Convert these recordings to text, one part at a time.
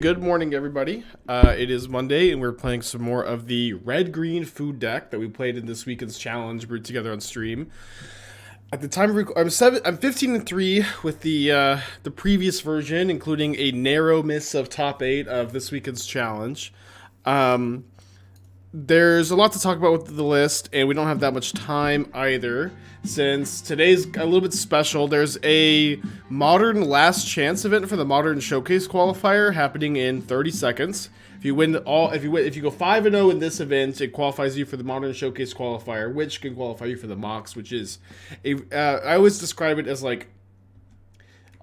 Good morning, everybody. It is Monday, and we're playing some more of the red-green food deck that we played in this weekend's challenge, brewed together on stream. At the time, I'm 15-3 with the previous version, including a narrow miss of top 8 of this weekend's challenge. There's a lot to talk about with the list, and we don't have that much time either, since today's a little bit special. There's a Modern Last Chance event for the Modern Showcase qualifier happening in 30 seconds. If you go 5-0 in this event, it qualifies you for the Modern Showcase qualifier, which can qualify you for the MOX, which is I always describe it as like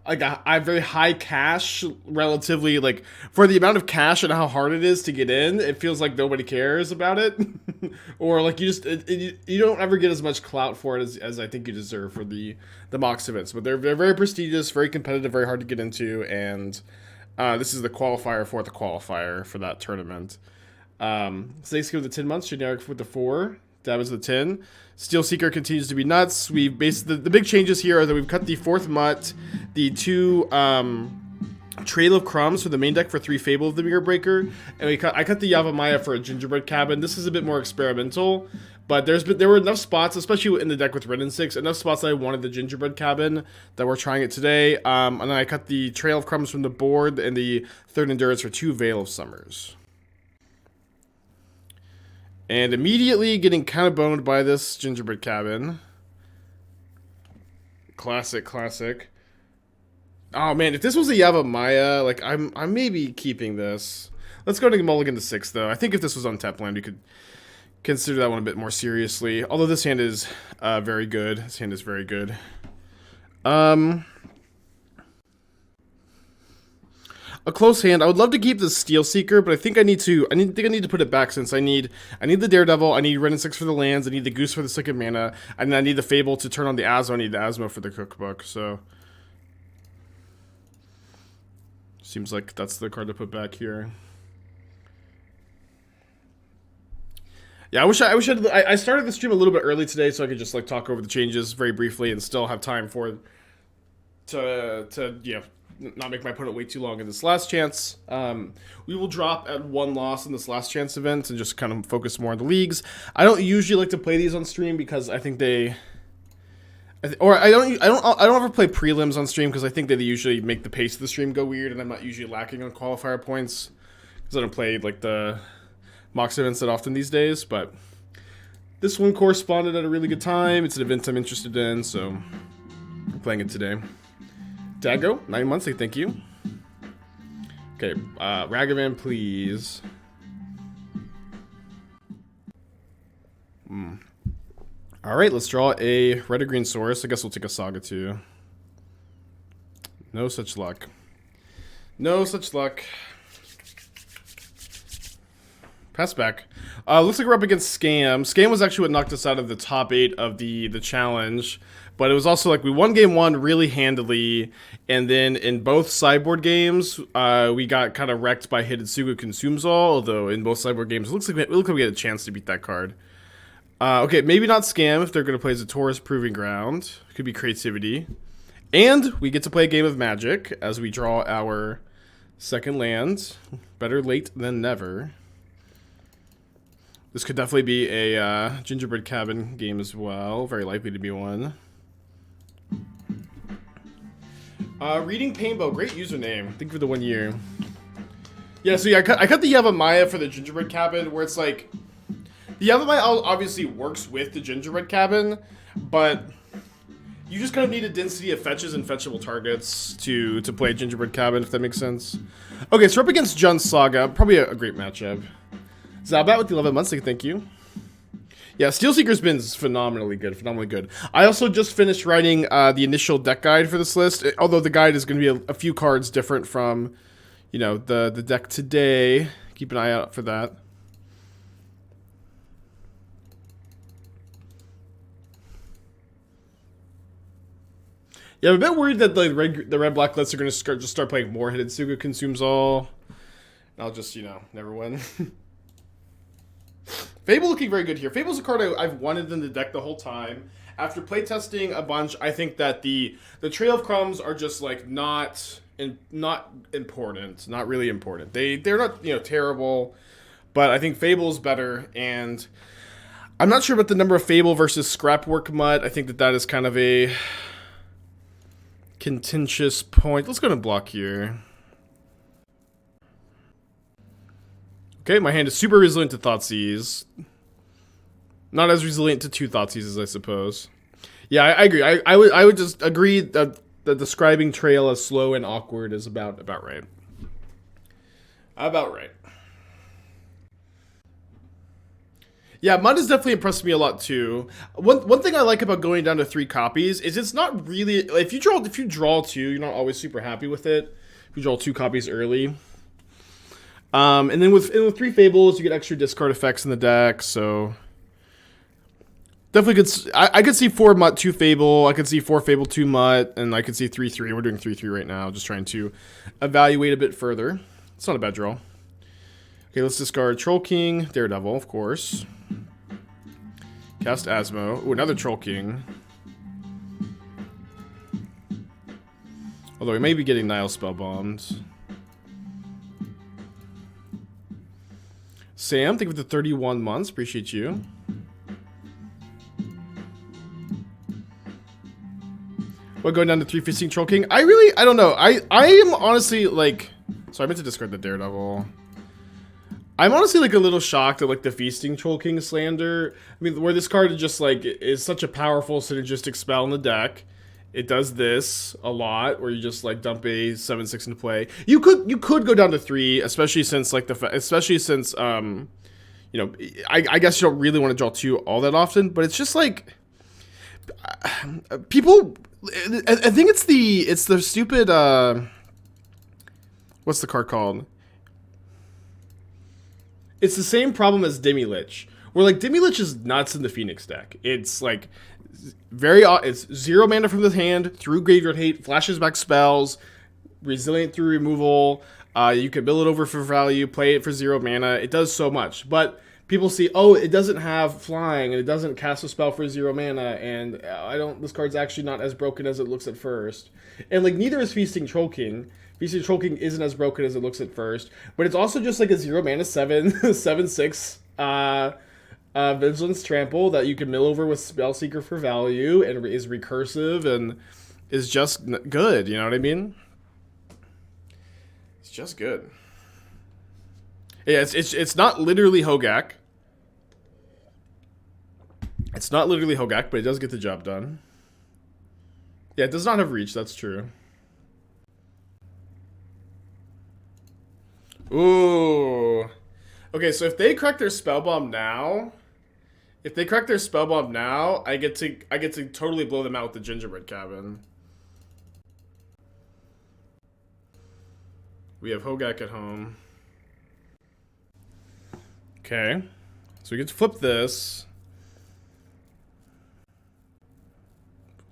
a very high cash, relatively, like, for the amount of cash and how hard it is to get in, it feels like nobody cares about it. Or like you don't ever get as much clout for it as I think you deserve for the MOX events. But they're very prestigious, very competitive, very hard to get into, and this is the qualifier for that tournament. Steelseeker with the 10 months, generic with the 4. That was the 10. Steelseeker continues to be nuts. We've basically the big changes here are that we've cut the 4th Mutt, the 2 Trail of Crumbs for the main deck for 3 Fable of the Mirror Breaker, and I cut the Yavimaya for a Gingerbread Cabin. This is a bit more experimental, but there were enough spots, especially in the deck with Wrenn and Six, enough spots that I wanted the Gingerbread Cabin that we're trying it today. And then I cut the Trail of Crumbs from the board and the 3rd Endurance for 2 Veil of Summers. And immediately getting kind of boned by this Gingerbread Cabin. Classic. Oh man, if this was a Yavimaya, like I'm maybe keeping this. Let's go to Mulligan to 6 though. I think if this was on tap land, we could consider that one a bit more seriously. Although this hand is very good. This hand is very good. A close hand. I would love to keep the Steelseeker, but I think I need to put it back, since I need the Daredevil, I need Wrenn and Six for the lands, I need the Goose for the 2nd mana, and then I need the Fable to turn on the Asmo, I need the Asmo for the Cookbook, so seems like that's the card to put back here. Yeah, I started the stream a little bit early today so I could just like talk over the changes very briefly and still have time to not make my opponent wait too long in this last chance. We will drop at 1 loss in this last chance event and just kind of focus more on the leagues. I don't usually like to play these on stream because I think I don't ever play prelims on stream because I think they usually make the pace of the stream go weird, and I'm not usually lacking on qualifier points because I don't play like the MOX events that often these days. But this one corresponded at a really good time. It's an event I'm interested in, so I'm playing it today. Dago, 9 months, thank you. Okay, Ragavan, please. Alright, let's draw a red or green source. I guess we'll take a Saga too. No such luck. Pass back. Looks like we're up against Scam. Scam was actually what knocked us out of the top 8 of the challenge. But it was also like we won game 1 really handily, and then in both sideboard games, we got kind of wrecked by Hidetsugu Consumes All, although in both sideboard games, it looks like we had a chance to beat that card. Okay, maybe not Scam if they're going to play Zator's Proving Ground. It could be Creativity. And we get to play a game of Magic as we draw our 2nd land. Better late than never. This could definitely be a Gingerbread Cabin game as well. Very likely to be one. Reading Painbow, great username. Thank you for the 1 year. Yeah, so yeah, I cut the Yavimaya for the Gingerbread Cabin, where it's like the Yavimaya obviously works with the Gingerbread Cabin, but you just kind of need a density of fetches and fetchable targets to play Gingerbread Cabin, if that makes sense. Okay, so we're up against Jun Saga, probably a great matchup. Zabat with the 11 months, thank you. Yeah, Steelseeker's been phenomenally good. I also just finished writing the initial deck guide for this list, although the guide is going to be a few cards different from, the deck today. Keep an eye out for that. Yeah, I'm a bit worried that the red-black lists are going to just start playing more Hidetsugu Consumes All. And I'll just, never win. Fable looking very good here. Fable's a card I've wanted in the deck the whole time. After playtesting a bunch, I think that the Trail of Crumbs are just like not not important, not really important. They're not, you know, terrible, but I think Fable's better, and I'm not sure about the number of Fable versus Scrapwork Mutt. I think that is kind of a contentious point. Let's go to block here. Okay, my hand is super resilient to Thoughtseize. Not as resilient to 2 Thoughtseizes, I suppose. Yeah, I agree. I would just agree that the describing trail as slow and awkward is about right. About right. Yeah, Mutt has definitely impressed me a lot too. One thing I like about going down to 3 copies is it's not really, if you draw 2, you're not always super happy with it. If you draw 2 copies early. And then with 3 Fables, you get extra discard effects in the deck, so definitely could. I could see 4 Mutt, 2 Fable. I could see 4 Fable, 2 Mutt, and I could see 3-3. We're doing 3-3 right now, just trying to evaluate a bit further. It's not a bad draw. Okay, let's discard Troll King, Daredevil, of course. Cast Asmo. Ooh, another Troll King. Although we may be getting Nile Spellbombed. Sam, thank you for the 31 months. Appreciate you. What, going down to 3 Feasting Troll King? I don't know. I am honestly like... Sorry, I meant to discard the Daredevil. I'm honestly like a little shocked at like the Feasting Troll King slander. I mean, where this card is just like is such a powerful synergistic spell in the deck. It does this a lot, where you just like dump a 7/6 into play. You could go down to 3, especially since like you know, I guess you don't really want to draw 2 all that often, but it's just like people. I think it's the stupid what's the card called? It's the same problem as Demi-Lich, where like Demi-Lich is nuts in the Phoenix deck. It's like it's 0 mana from the hand through graveyard hate, flashes back spells, resilient through removal. You can build it over for value, play it for 0 mana. It does so much, but people see, oh, it doesn't have flying and it doesn't cast a spell for 0 mana, and this card's actually not as broken as it looks at first. And like neither is Feasting Troll King. Feasting Troll King isn't as broken as it looks at first, but it's also just like a 0 mana 7/6 Vigilance Trample that you can mill over with Spellseeker for value and is recursive and is just good. You know what I mean? It's just good. Yeah, it's not literally Hogak. It's not literally Hogak, but it does get the job done. Yeah, it does not have reach. That's true. Ooh. Okay, so if they crack their Spellbomb now, I get to totally blow them out with the Gingerbread Cabin. We have Hogak at home. Okay. So we get to flip this.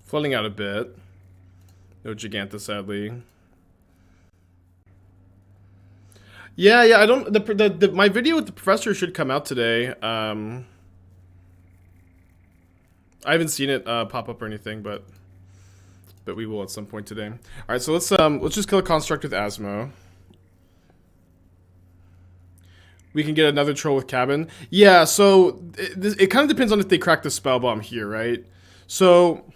Flooding out a bit. No Giganta, sadly. Yeah, I don't... my video with the professor should come out today. I haven't seen it pop up or anything, but we will at some point today. All right, so let's just kill a construct with Asmo. We can get another troll with Cabin. Yeah, so it kind of depends on if they crack the Spellbomb here, right? So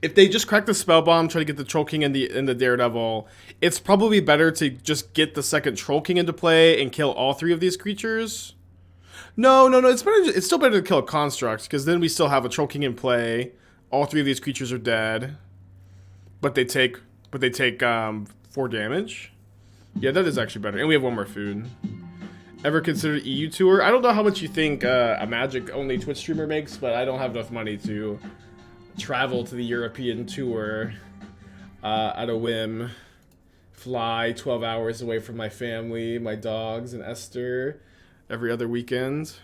if they just crack the Spellbomb, try to get the Troll King and the Daredevil, it's probably better to just get the second Troll King into play and kill all 3 of these creatures. No, it's still better to kill a construct, because then we still have a Troll King in play. All 3 of these creatures are dead, but they take 4 damage. Yeah, that is actually better, and we have 1 more food. Ever considered EU tour? I don't know how much you think a Magic-only Twitch streamer makes, but I don't have enough money to travel to the European tour at a whim. Fly 12 hours away from my family, my dogs, and Esther every other weekend.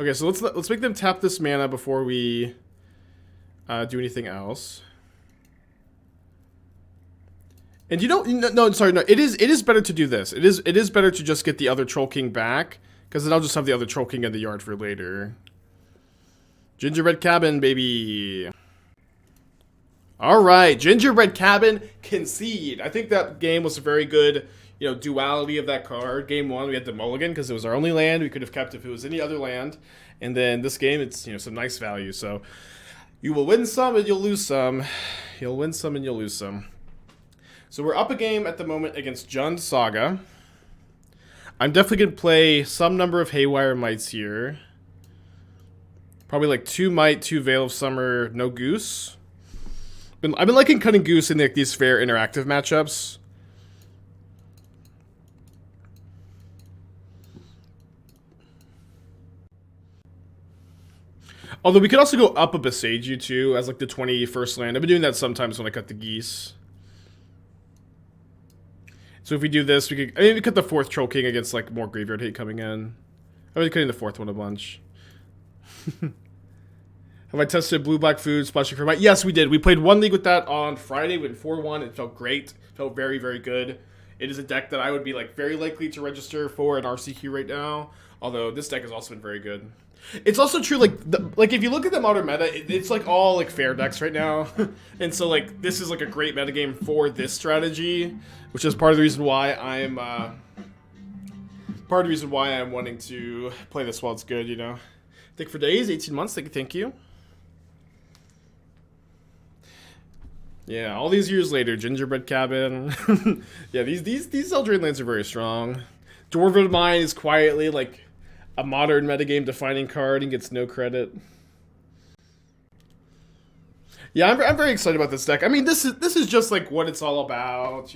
Okay, so let's make them tap this mana before we do anything else. And you don't... No, sorry, no. It is better to do this. It is better to just get the other Troll King back, because then I'll just have the other Troll King in the yard for later. Gingerbread Cabin, baby. All right, Gingerbread Cabin, Concede. I think that game was a very good, duality of that card. Game 1, we had the mulligan because it was our only land. We could have kept if it was any other land. And then this game, it's, some nice value. So you will win some and you'll lose some. You'll win some and you'll lose some. So we're up a game at the moment against Jund Saga. I'm definitely going to play some number of Haywire Mites here. Probably like 2 Mite, 2 Veil of Summer, no Goose. I've been liking cutting Goose in these fair interactive matchups. Although we could also go up a Boseiju too as like the 21st land. I've been doing that sometimes when I cut the geese. So if we do this, we cut the 4th Troll King against like more graveyard hate coming in. I've been cutting the 4th one a bunch. Have I tested blue-black food, splashing for Mite? Yes, we did. We played 1 league with that on Friday. We went 4-1. It felt great. It felt very, very good. It is a deck that I would be like very likely to register for an RCQ right now. Although this deck has also been very good. It's also true, like if you look at the modern meta, it's like all like fair decks right now. And so like this is like a great metagame for this strategy, which is part of the reason why I'm wanting to play this while it's good, Thank you for days, 18 months, thank you. Yeah, all these years later, Gingerbread Cabin. Yeah, these Eldraine lands are very strong. Dwarven Mine is quietly like a modern metagame defining card and gets no credit. Yeah, I'm very excited about this deck. I mean, this is just like what it's all about,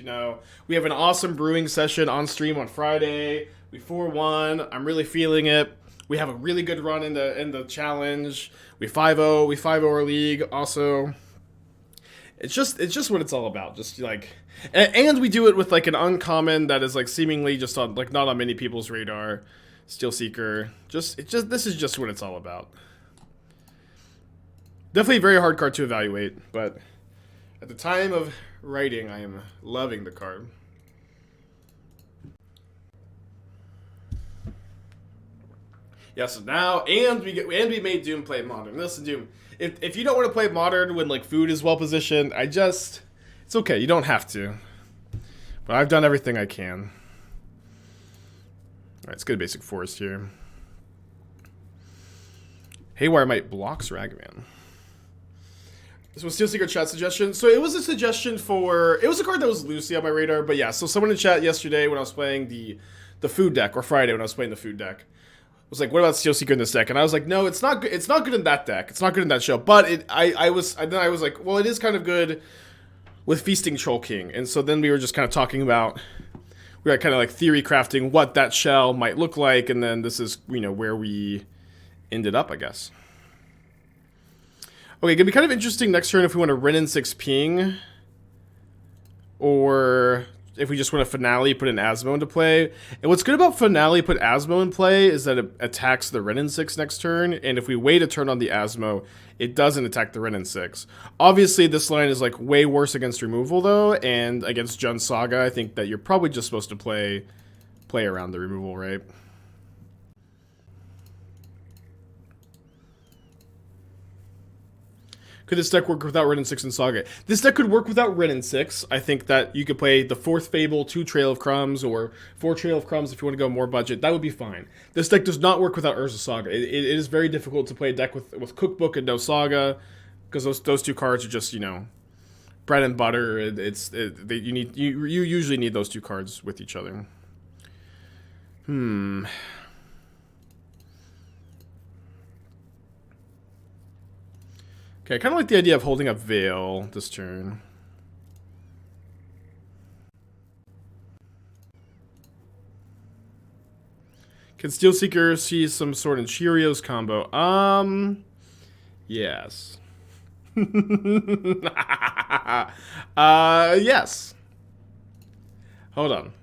We have an awesome brewing session on stream on Friday. We 4-1. I'm really feeling it. We have a really good run in the challenge. We 5-0. We 5-0 our league also. It's just what it's all about. Just like, and we do it with like an uncommon that is like seemingly just on like not on many people's radar. Steelseeker. This is just what it's all about. Definitely a very hard card to evaluate, but at the time of writing, I am loving the card. Yeah, so now, and we made Doom play modern. Listen, Doom, if you don't want to play modern when like food is well positioned, it's okay. You don't have to. But I've done everything I can. All right, let's get a basic forest here. Haywire Mite blocks Ragavan. This was Steelseeker chat suggestion. So it was a suggestion for... It was a card that was loosely on my radar. But yeah, so someone in chat yesterday when I was playing the food deck, or Friday when I was playing the food deck, was like, what about Steelseeker in this deck? And I was like, no, it's not good. It's not good in that deck. It's not good in that show. But I was like, well, it is kind of good with Feasting Troll King. And so then we were just kind of talking about... We were kind of like theory crafting what that shell might look like, and then this is, where we ended up, I guess. Okay, gonna be kind of interesting next turn if we want to Wrenn and Six ping, or if we just want to Finale put an Asmo into play. And what's good about Finale put Asmo in play is that it attacks the Wrenn and Six next turn, and if we wait a turn on the Asmo, it doesn't attack the Wrenn and Six. Obviously, this line is like way worse against removal though, and against Jund Saga, I think that you're probably just supposed to play around the removal, right? Could this deck work without Wrenn and Six and Saga? This deck could work without Wrenn and Six. I think that you could play the 4th Fable, 2 Trail of Crumbs, or 4 Trail of Crumbs if you want to go more budget. That would be fine. This deck does not work without Urza Saga. It is very difficult to play a deck with Cookbook and no Saga, because those 2 cards are just, bread and butter. You usually need those 2 cards with each other. Okay, I kind of like the idea of holding up Veil this turn. Can Steelseeker see some sort of Cheerios combo? Yes. Yes. Hold on.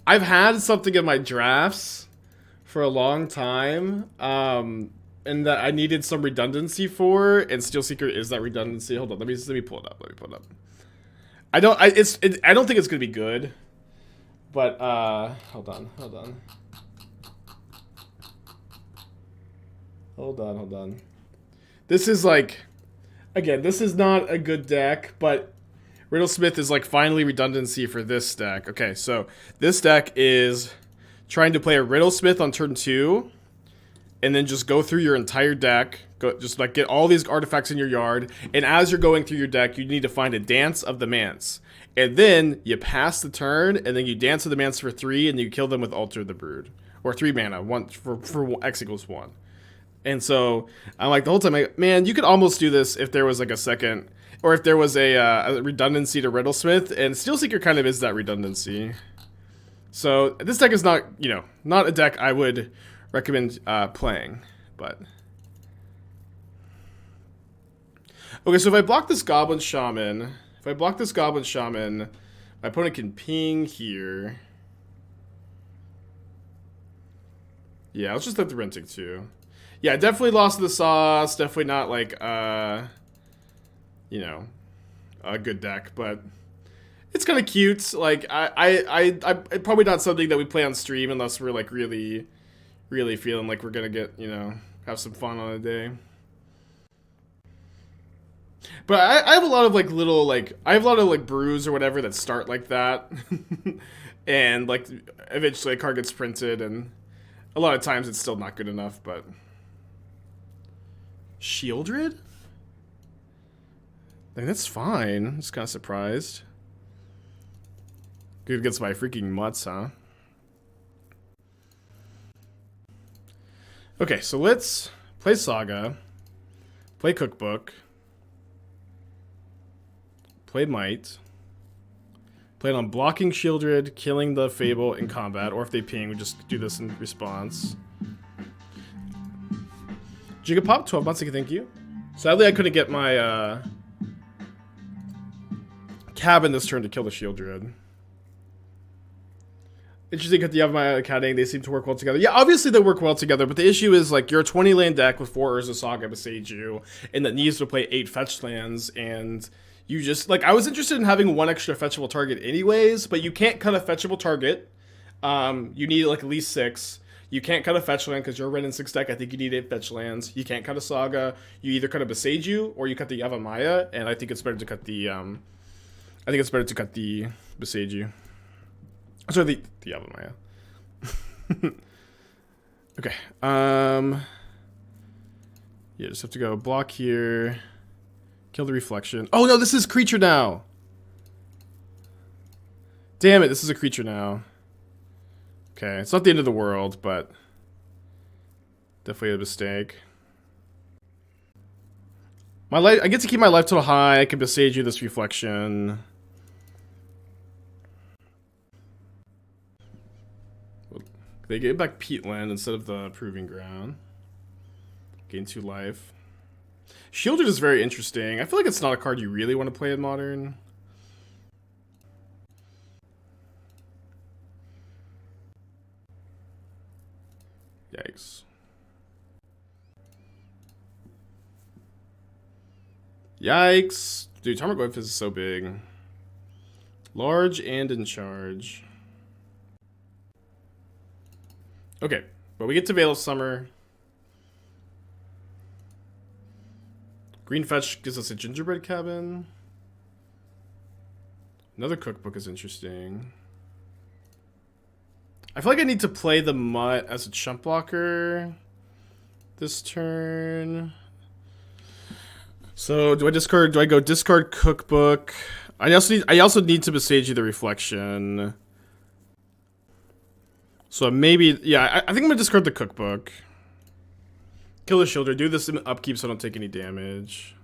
I've had something in my drafts for a long time, and that I needed some redundancy for, and Steelseeker is that redundancy. Hold on, let me pull it up. I don't think it's gonna be good, but hold on. This is like, Again, this is not a good deck, but Riddlesmith is like finally redundancy for this deck. Okay, so this deck is trying to play a Riddlesmith on turn 2, and then just go through your entire deck. Just like get all these artifacts in your yard, and as you're going through your deck, you need to find a Dance of the Manse. And then you pass the turn, and then you Dance of the Manse for 3, and you kill them with Altar of the Brood. Or 3 mana, one for X equals 1. And so I'm like the whole time, like, man, you could almost do this if there was like a second, or if there was a redundancy to Riddlesmith, and Steelseeker kind of is that redundancy. So this deck is not, you know, not a deck I would recommend playing, but okay. So if I block this Goblin Shaman, my opponent can ping here. Yeah, let's just let the renting too. Yeah, definitely lost the sauce. Definitely not like you know, a good deck, but it's kind of cute. Like I probably not something that we play on stream unless we're like really feeling like we're gonna get, you know, have some fun on a day. But I have a lot of like little like I have a lot of like brews or whatever that start like that, and like eventually a card gets printed, and a lot of times it's still not good enough. But Shieldred? I mean, that's fine. I'm just kind of surprised. Good against my freaking mutts, huh? Okay, so let's play Saga, play Cookbook, play Mite, play it on blocking Shieldred, killing the Fable in combat, or if they ping, we just do this in response. Gigapop, 12 months, thank you. Sadly, I couldn't get my cabin this turn to kill the Shieldred. Interesting at the Yavimaya Academy, they seem to work well together. Yeah, obviously they work well together, but the issue is, like, you're a 20-lane deck with 4 Urza, Saga, Boseiju, and that needs to play 8 fetch lands, and you just, like, I was interested in having 1 extra fetchable target anyways, but you can't cut a fetchable target. You need, like, at least 6. You can't cut a fetch land because you're a Wrenn and Six deck. I think you need 8 fetch lands. You can't cut a Saga. You either cut a Boseiju or you cut the Yavimaya, and I think it's better to cut the, Boseiju. Sorry, the Yavimaya. Okay. Yeah, just have to go block here. Kill the reflection. Oh no, this is creature now. Damn it, this is a creature now. Okay, it's not the end of the world, but definitely a mistake. My life, I get to keep my life total high. I can Boseiju this reflection. They get back Peatland instead of the Proving Ground. Gain 2 life. Shielded is very interesting. I feel like it's not a card you really want to play in Modern. Yikes. Yikes. Dude, Tarmogoyf is so big. Large and in charge. Okay, but we get to Veil of Summer. Green fetch gives us a Gingerbread Cabin. Another Cookbook is interesting. I feel like I need to play the Mutt as a chump blocker this turn. So do I go discard Cookbook? I also need to Boseiju the Reflection. So maybe, yeah, I think I'm gonna discard the Cookbook. Kill the Shielder, do this in upkeep so I don't take any damage.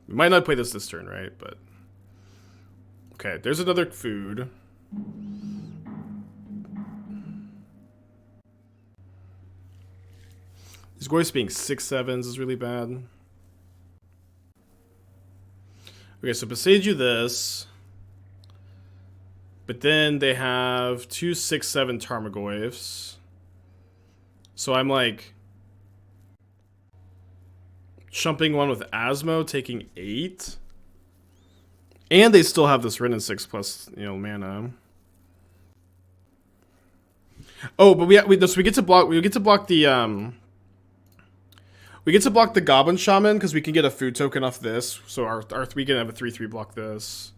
We might not play this turn, right? But okay, there's another food. These Goyfs being 6/7s is really bad. Okay, so Boseiju this. But then they have 2 6/7 Tarmogoyfs. So I'm like chumping one with Asmo, taking 8. And they still have this Wrenn and Six plus, you know, mana. Oh, but we get to block the We get to block the Goblin Shaman because we can get a food token off this. So we can have a 3/3 block this.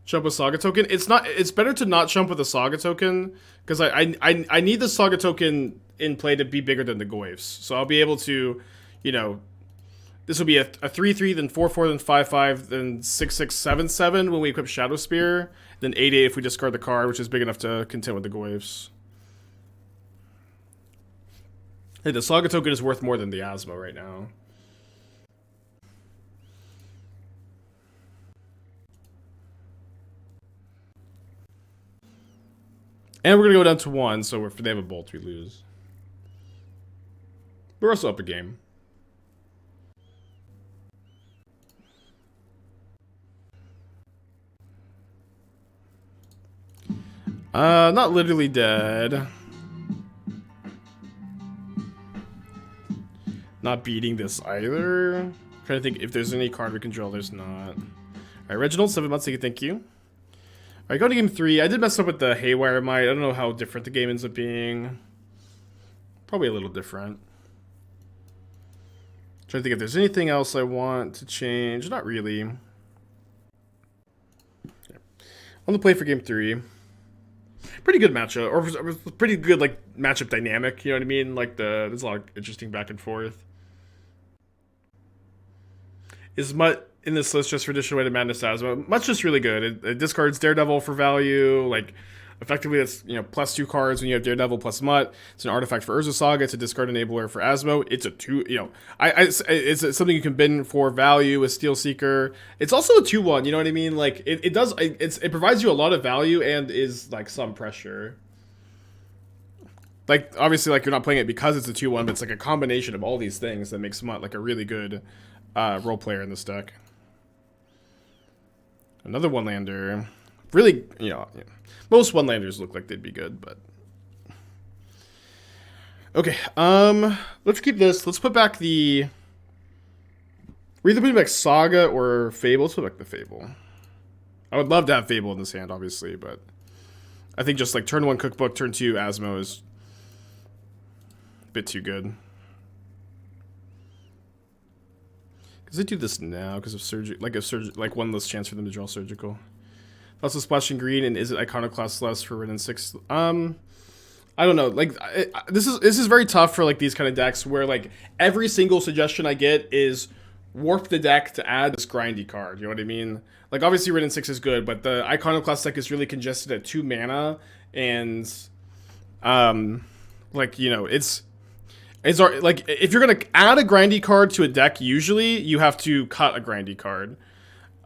Jump with Saga token. It's better to not jump with a Saga token because I need the Saga token in play to be bigger than the Goyfs. So I'll be able to, you know, this will be a 3/3, then 4/4, then 5/5, then 6/6, 7/7 when we equip Shadowspear, then 8/8 if we discard the card, which is big enough to contend with the Goyfs. Hey, the Saga token is worth more than the Asmo right now. And we're going to go down to 1, so if they have a Bolt, we lose. We're also up a game. Not literally dead. Not beating this either. I'm trying to think if there's any card we can draw. There's not. Alright, Reginald, 7 months, thank you. Alright, go to game 3. I did mess up with the Haywire Mite. I don't know how different the game ends up being. Probably a little different. Trying to think if there's anything else I want to change. Not really. On the play for game 3. Pretty good matchup, or pretty good like matchup dynamic. You know what I mean? Like there's a lot of interesting back and forth. Is Mutt in this list just for additional way to Madness Asmo? Mutt's just really good. It discards Daredevil for value. Like, effectively, that's, you know, +2 cards when you have Daredevil plus Mutt. It's an artifact for Urza Saga. It's a discard enabler for Asmo. It's a 2, you know, it's something you can bin for value with Steelseeker. It's also a 2/1, you know what I mean? Like, it provides you a lot of value and is, like, some pressure. Like, obviously, like, you're not playing it because it's a 2/1, but it's, like, a combination of all these things that makes Mutt, like, a really good role player in this deck. Another one-lander. Really, you know, most one-landers look like they'd be good, but... Okay, let's keep this. Let's put back the... We're either putting back Saga or Fable. Let's put back the Fable. I would love to have Fable in this hand, obviously, but... I think just, like, turn 1 Cookbook, turn 2 Asmo is... a bit too good. Because they do this now because of like one less chance for them to draw Surgical. Also splashing green, and is it Iconoclast less for Wrenn and Six? I don't know. Like this is very tough for like these kind of decks where like every single suggestion I get is warp the deck to add this grindy card. You know what I mean? Like obviously Wrenn and Six is good, but the Iconoclast deck is really congested at 2 mana, and like you know it's like if you're gonna add a grindy card to a deck, usually you have to cut a grindy card.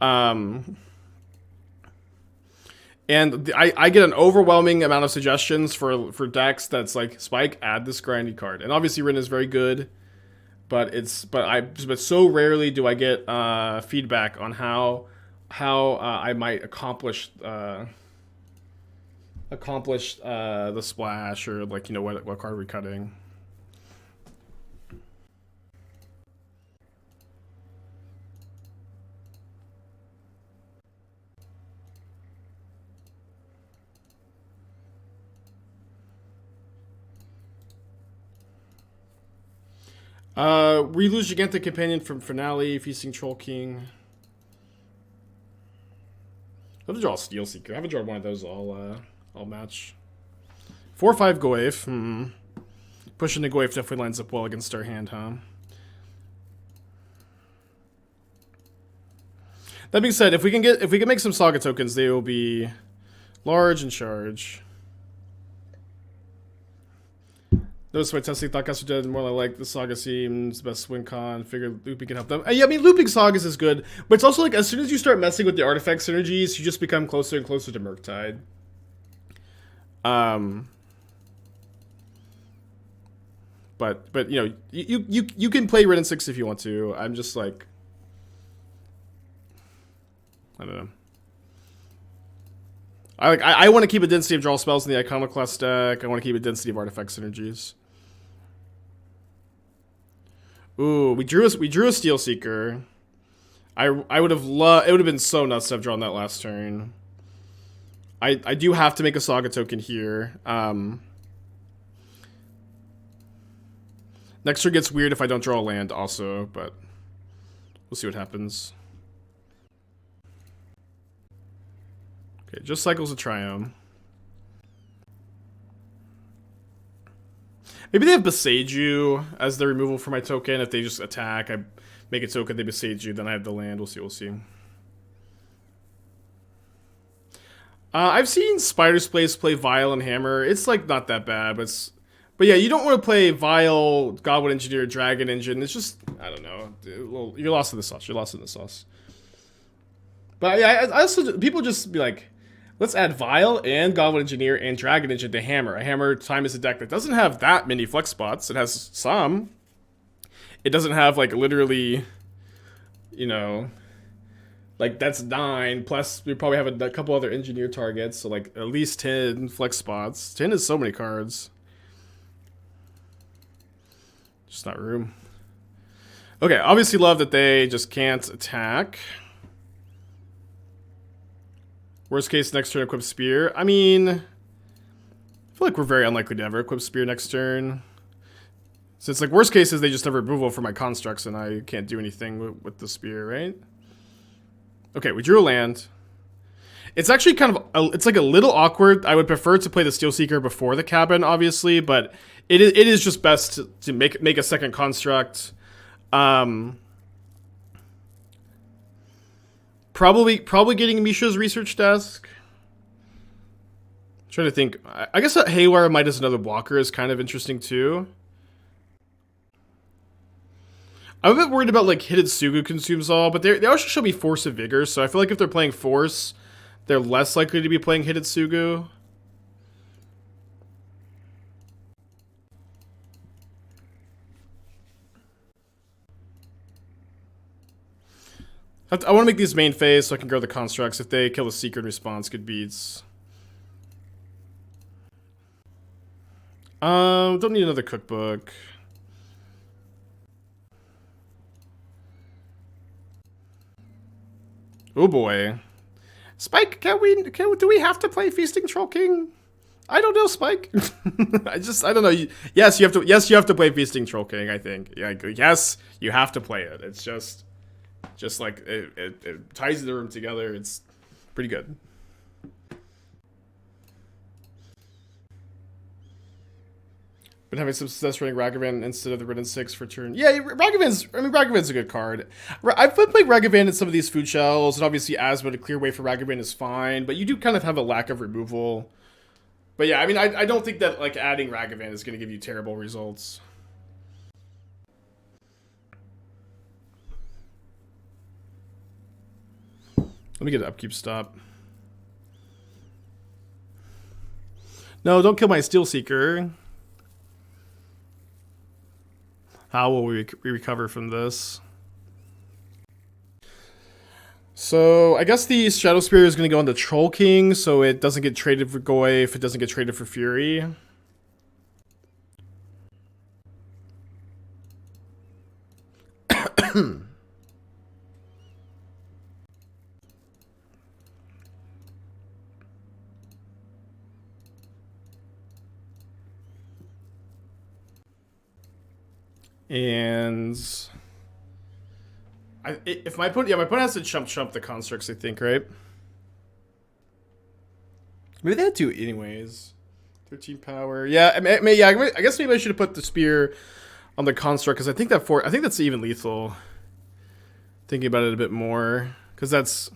And I get an overwhelming amount of suggestions for decks that's like Spike, add this grindy card, and obviously Wrenn is very good, but so rarely do I get feedback on how I might accomplish the splash, or like you know what card are we cutting. We lose Gigantic Companion from Finale, Feasting Troll King. I have to draw a Steelseeker. I haven't drawn one of those all match. 4/5 Goyf. Pushing the Goyf definitely lines up well against our hand, huh? That being said, if we can make some Saga tokens, they will be large and charge. Notice my testing thought Caster Dead more like the Saga seems the best swing con. Figured looping can help them. Yeah, I mean looping Sagas is good, but it's also like as soon as you start messing with the artifact synergies, you just become closer and closer to Murktide. But you know you can play Wrenn and Six if you want to. I'm just like I don't know. I want to keep a density of draw spells in the Iconoclast deck. I want to keep a density of artifact synergies. Ooh, we drew a Steelseeker. I would have loved. It would have been so nuts to have drawn that last turn. I do have to make a Saga token here. Next turn gets weird if I don't draw a land also, but we'll see what happens. Okay, just cycles a Triome. Maybe they have Boseiju as the removal for my token. If they just attack, I make a token, they Boseiju, then I have the land. We'll see, we'll see. I've seen Spider's Place play Vial and Hammer. It's like not that bad, but yeah, you don't want to play Vial, Goblin Engineer, Dragon Engine. It's just, I don't know. Well, you're lost in the sauce. You're lost in the sauce. But yeah, I also, people just be like, let's add Vial and Goblin Engineer and Dragon Engine to Hammer. A Hammer time is a deck that doesn't have that many flex spots. It has some. It doesn't have like literally, you know, like that's 9 plus we probably have a couple other engineer targets, so like at least 10 flex spots. 10 is so many cards. Just not room. Okay, obviously love that they just can't attack. Worst case, next turn equip Spear. I mean, I feel like we're very unlikely to ever equip Spear next turn. So it's like worst case is they just have removal for my constructs and I can't do anything with the Spear, right? Okay, we drew a land. It's actually kind of, it's like a little awkward. I would prefer to play the Steelseeker before the cabin, obviously, but it is just best to make a second construct. Probably getting Mishra's research desk. I'm trying to think. I guess that Haywire Mite as another blocker is kind of interesting too. I'm a bit worried about like Hidetsugu consumes all, but they also show me Force of Vigor, so I feel like if they're playing Force, they're less likely to be playing Hidetsugu. I want to make these main phase so I can grow the constructs. If they kill the Seeker in response, good beats. Don't need another cookbook. Oh boy. Spike, do we have to play Feasting Troll King? I don't know, Spike. I don't know. Yes, you have to play Feasting Troll King, I think. Yeah, yes, you have to play it. It's just like it ties the room together. It's pretty good. Been having some success running Ragavan instead of the Wrenn and Six for turn. Yeah, Ragavan's a good card. I've been playing Ragavan in some of these food shells, and obviously Asmo to clear way for Ragavan is fine, but you do kind of have a lack of removal. But yeah, I mean, I don't think that like adding Ragavan is going to give you terrible results. Let me get an upkeep stop. No, don't kill my Steelseeker. How will we recover from this? So, I guess the Shadowspear is going to go on the Troll King, so it doesn't get traded for Goy if it doesn't get traded for Fury. And if my opponent, has to chump the constructs, I think, right? Maybe they had to anyways. 13 power. Yeah, I guess maybe I should have put the spear on the construct because I think that's even lethal. Thinking about it a bit more, because that's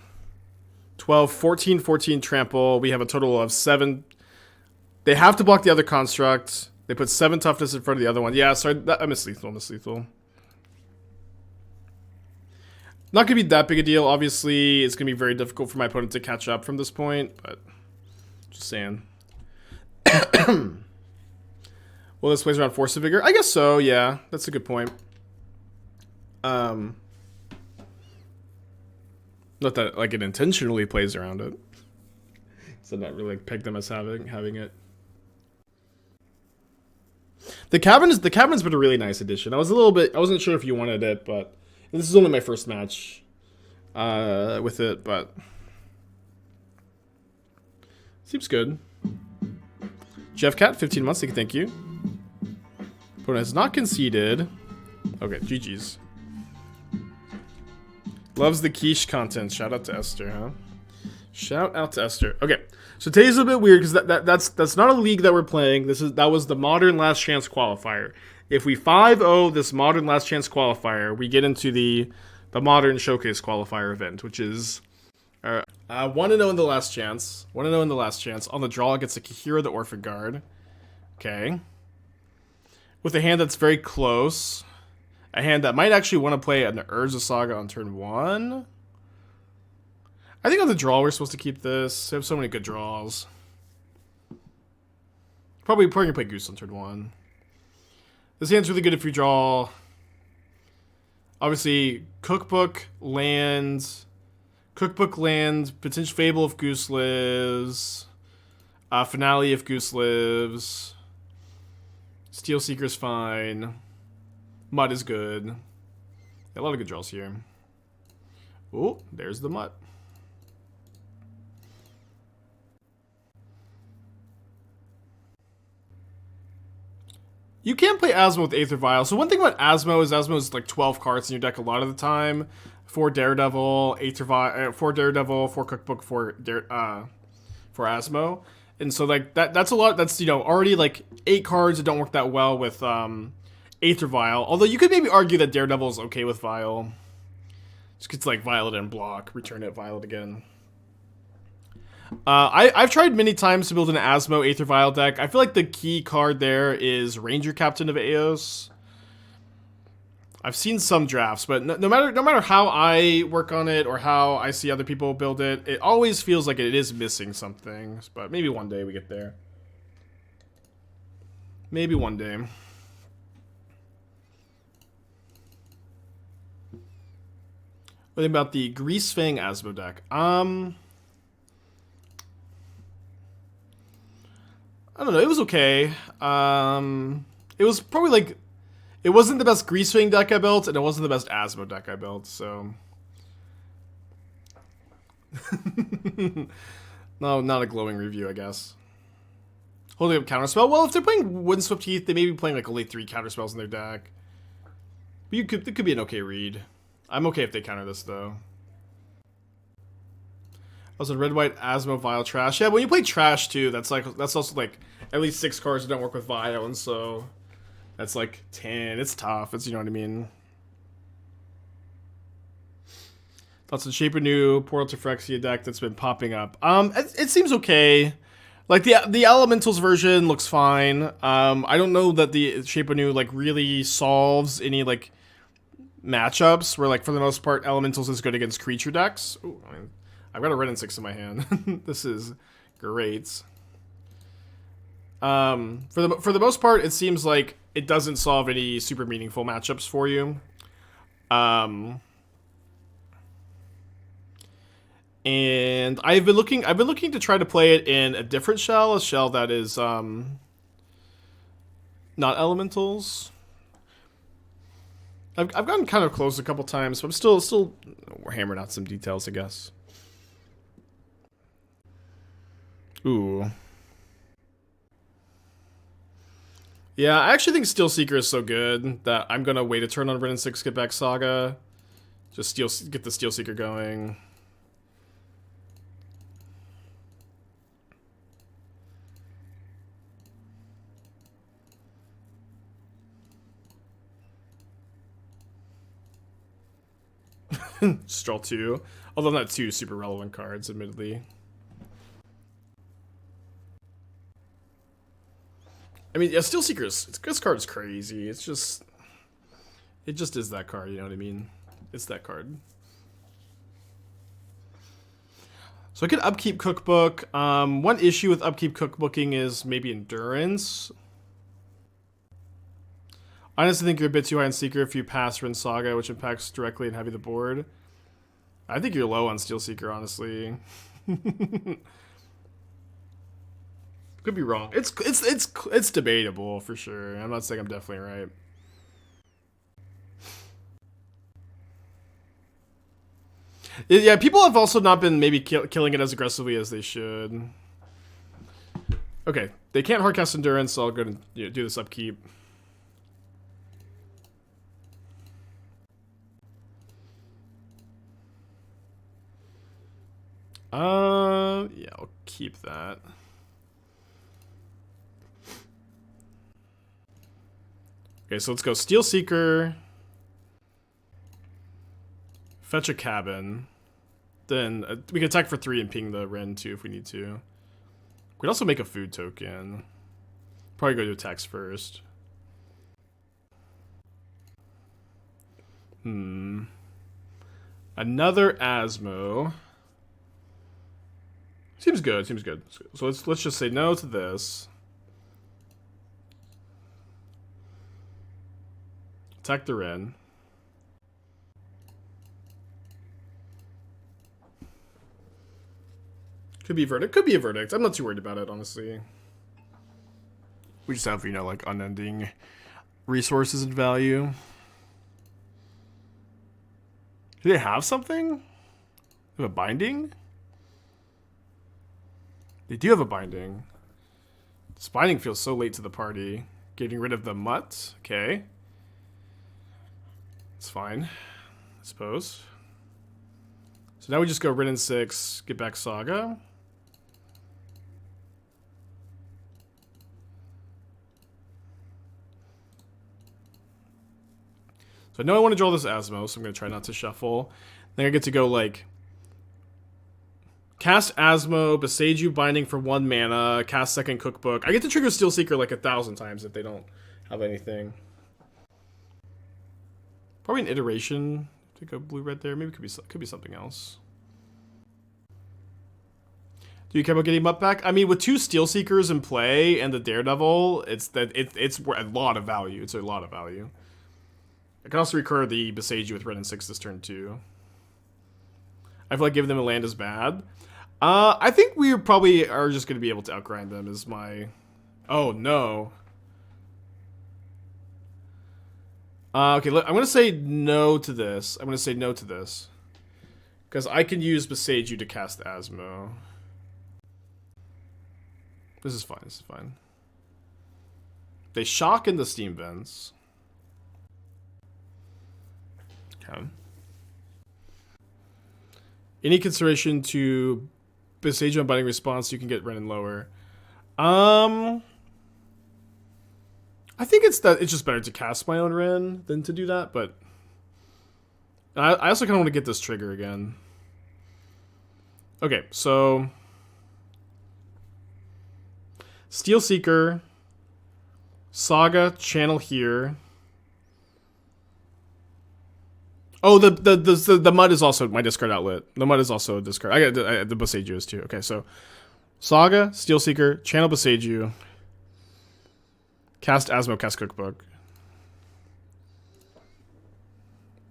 12, 14, 14 trample. We have a total of 7. They have to block the other construct. They put 7 toughness in front of the other one. Yeah, sorry, I miss lethal. Not gonna be that big a deal. Obviously, it's gonna be very difficult for my opponent to catch up from this point, but just saying. Well, this plays around Force of Vigor? I guess so, yeah. That's a good point. Not that like it intentionally plays around it. So not really like peg them as having it. The cabin's been a really nice addition. I wasn't sure if you wanted it, but this is only my first match with it, but seems good. Jeff Cat, 15 months, thank you. Opponent has not conceded. Okay, GG's. Loves the quiche content. Shout out to Esther, huh? Shout out to Esther. Okay, so today's a bit weird because that's not a league that we're playing. That was the Modern Last Chance qualifier. If we 5-0 this Modern Last Chance qualifier, we get into the Modern Showcase qualifier event, which is 1-0 in the Last Chance. 1-0 in the Last Chance. On the draw, it gets a Kahira the Orphan Guard. Okay. With a hand that's very close. A hand that might actually want to play an Urza Saga on turn 1. I think on the draw we're supposed to keep this. We have so many good draws. Probably gonna play Goose on turn 1. This hand's really good if you draw. Obviously, Cookbook, land, potential Fable if Goose lives, Finale if Goose lives, Steelseeker's fine, Mutt is good. A lot of good draws here. Oh, there's the Mutt. You can play Asmo with Aether Vial. So one thing about Asmo is like 12 cards in your deck a lot of the time. 4 Daredevil, Aether Vial, 4 Daredevil, 4 Cookbook, 4 Asmo. And so like that's a lot. That's, you know, already like 8 cards that don't work that well with Aether Vial. Although you could maybe argue that Daredevil is okay with Vial. Just gets like Violet and block, return it, Violet again. I've tried many times to build an Asmo Aether Vial deck. I feel like the key card there is Ranger Captain of Eos. I've seen some drafts, but no matter how I work on it or how I see other people build it, it always feels like it is missing something. But maybe one day we get there. Maybe one day. What about the Greasefang Asmo deck? I don't know, it was okay. It was probably like, it wasn't the best Greasefang deck I built, and it wasn't the best Asmo deck I built, so. No, not a glowing review, I guess. Holding up Counterspell? Well, if they're playing Windswept Heath, they may be playing like only 3 counterspells in their deck. But it could be an okay read. I'm okay if they counter this, though. Also, red-white Asmo Vial Trash. Yeah, when you play Trash too, that's also like at least 6 cards that don't work with Vial, and so that's like 10. It's tough. It's, you know what I mean. Thoughts on Shape Anew, Portal to Phyrexia deck that's been popping up. It seems okay. Like the Elementals version looks fine. I don't know that the Shape Anew like really solves any like matchups where like for the most part Elementals is good against creature decks. Ooh, I mean, I've got a Wrenn and Six in my hand. This is great. For the most part, it seems like it doesn't solve any super meaningful matchups for you. And I've been looking to try to play it in a different shell, a shell that is not Elementals. I've gotten kind of close a couple times, but I'm still hammering out some details, I guess. Ooh. Yeah, I actually think Steelseeker is so good that I'm gonna wait a turn on Wrenn and Six, get back Saga. Just get the Steelseeker going. Straw 2. Although not 2 super relevant cards, admittedly. I mean, yeah, Steelseeker, this card is crazy. It just is that card, you know what I mean? It's that card. So I could upkeep Cookbook. One issue with upkeep Cookbooking is maybe Endurance. I honestly think you're a bit too high on Seeker if you pass Rin Saga, which impacts directly and heavy the board. I think you're low on Steelseeker, honestly. Could be wrong. It's debatable for sure. I'm not saying I'm definitely right. Yeah, people have also not been maybe killing it as aggressively as they should. Okay, they can't hardcast Endurance, so I'll go and do this upkeep. Yeah, I'll keep that. Okay, so let's go Steelseeker. Fetch a cabin. Then we can attack for 3 and ping the Wrenn too if we need to. We could also make a food token. Probably go to attacks first. Another Asmo. Seems good, seems good. So let's just say no to this. Attack the Wrenn. Could be a verdict. Could be a verdict. I'm not too worried about it, honestly. We just have, you know, like unending resources and value. Do they have something? They have a binding? They do have a binding. This binding feels so late to the party. Getting rid of the Mutt. Okay. It's fine, I suppose. So now we just go Wrenn and Six, get back Saga. So I know I want to draw this Asmo, so I'm going to try not to shuffle. Then I get to go, like, cast Asmo, Boseiju Binding for 1 mana, cast second Cookbook. I get to trigger Steelseeker like 1,000 times if they don't have anything. Probably an iteration to go blue-red there. Maybe it could be something else. Do you care about getting Mutt back? I mean, with 2 Steelseekers in play and the Daredevil, it's a lot of value. It's a lot of value. I can also recur the Boseiju with Wrenn and Six this turn too. I feel like giving them a land is bad. I think we probably are just going to be able to outgrind them is my... Oh, no. Okay, look, I'm going to say no to this. I'm going to say no to this. Because I can use Boseiju to cast Asmo. This is fine, this is fine. They shock in the Steam Vents. Okay. Any consideration to Boseiju Unbinding response, you can get Wrenn and lower. I think it's just better to cast my own Wrenn than to do that, but I also kind of want to get this trigger again. Okay, so Steelseeker, Saga, channel here. Oh, the Mutt is also my discard outlet. The Mutt is also a discard. I got the Boseiju is too. Okay, so Saga, Steelseeker, channel Boseiju, cast Asmo, cast Cookbook,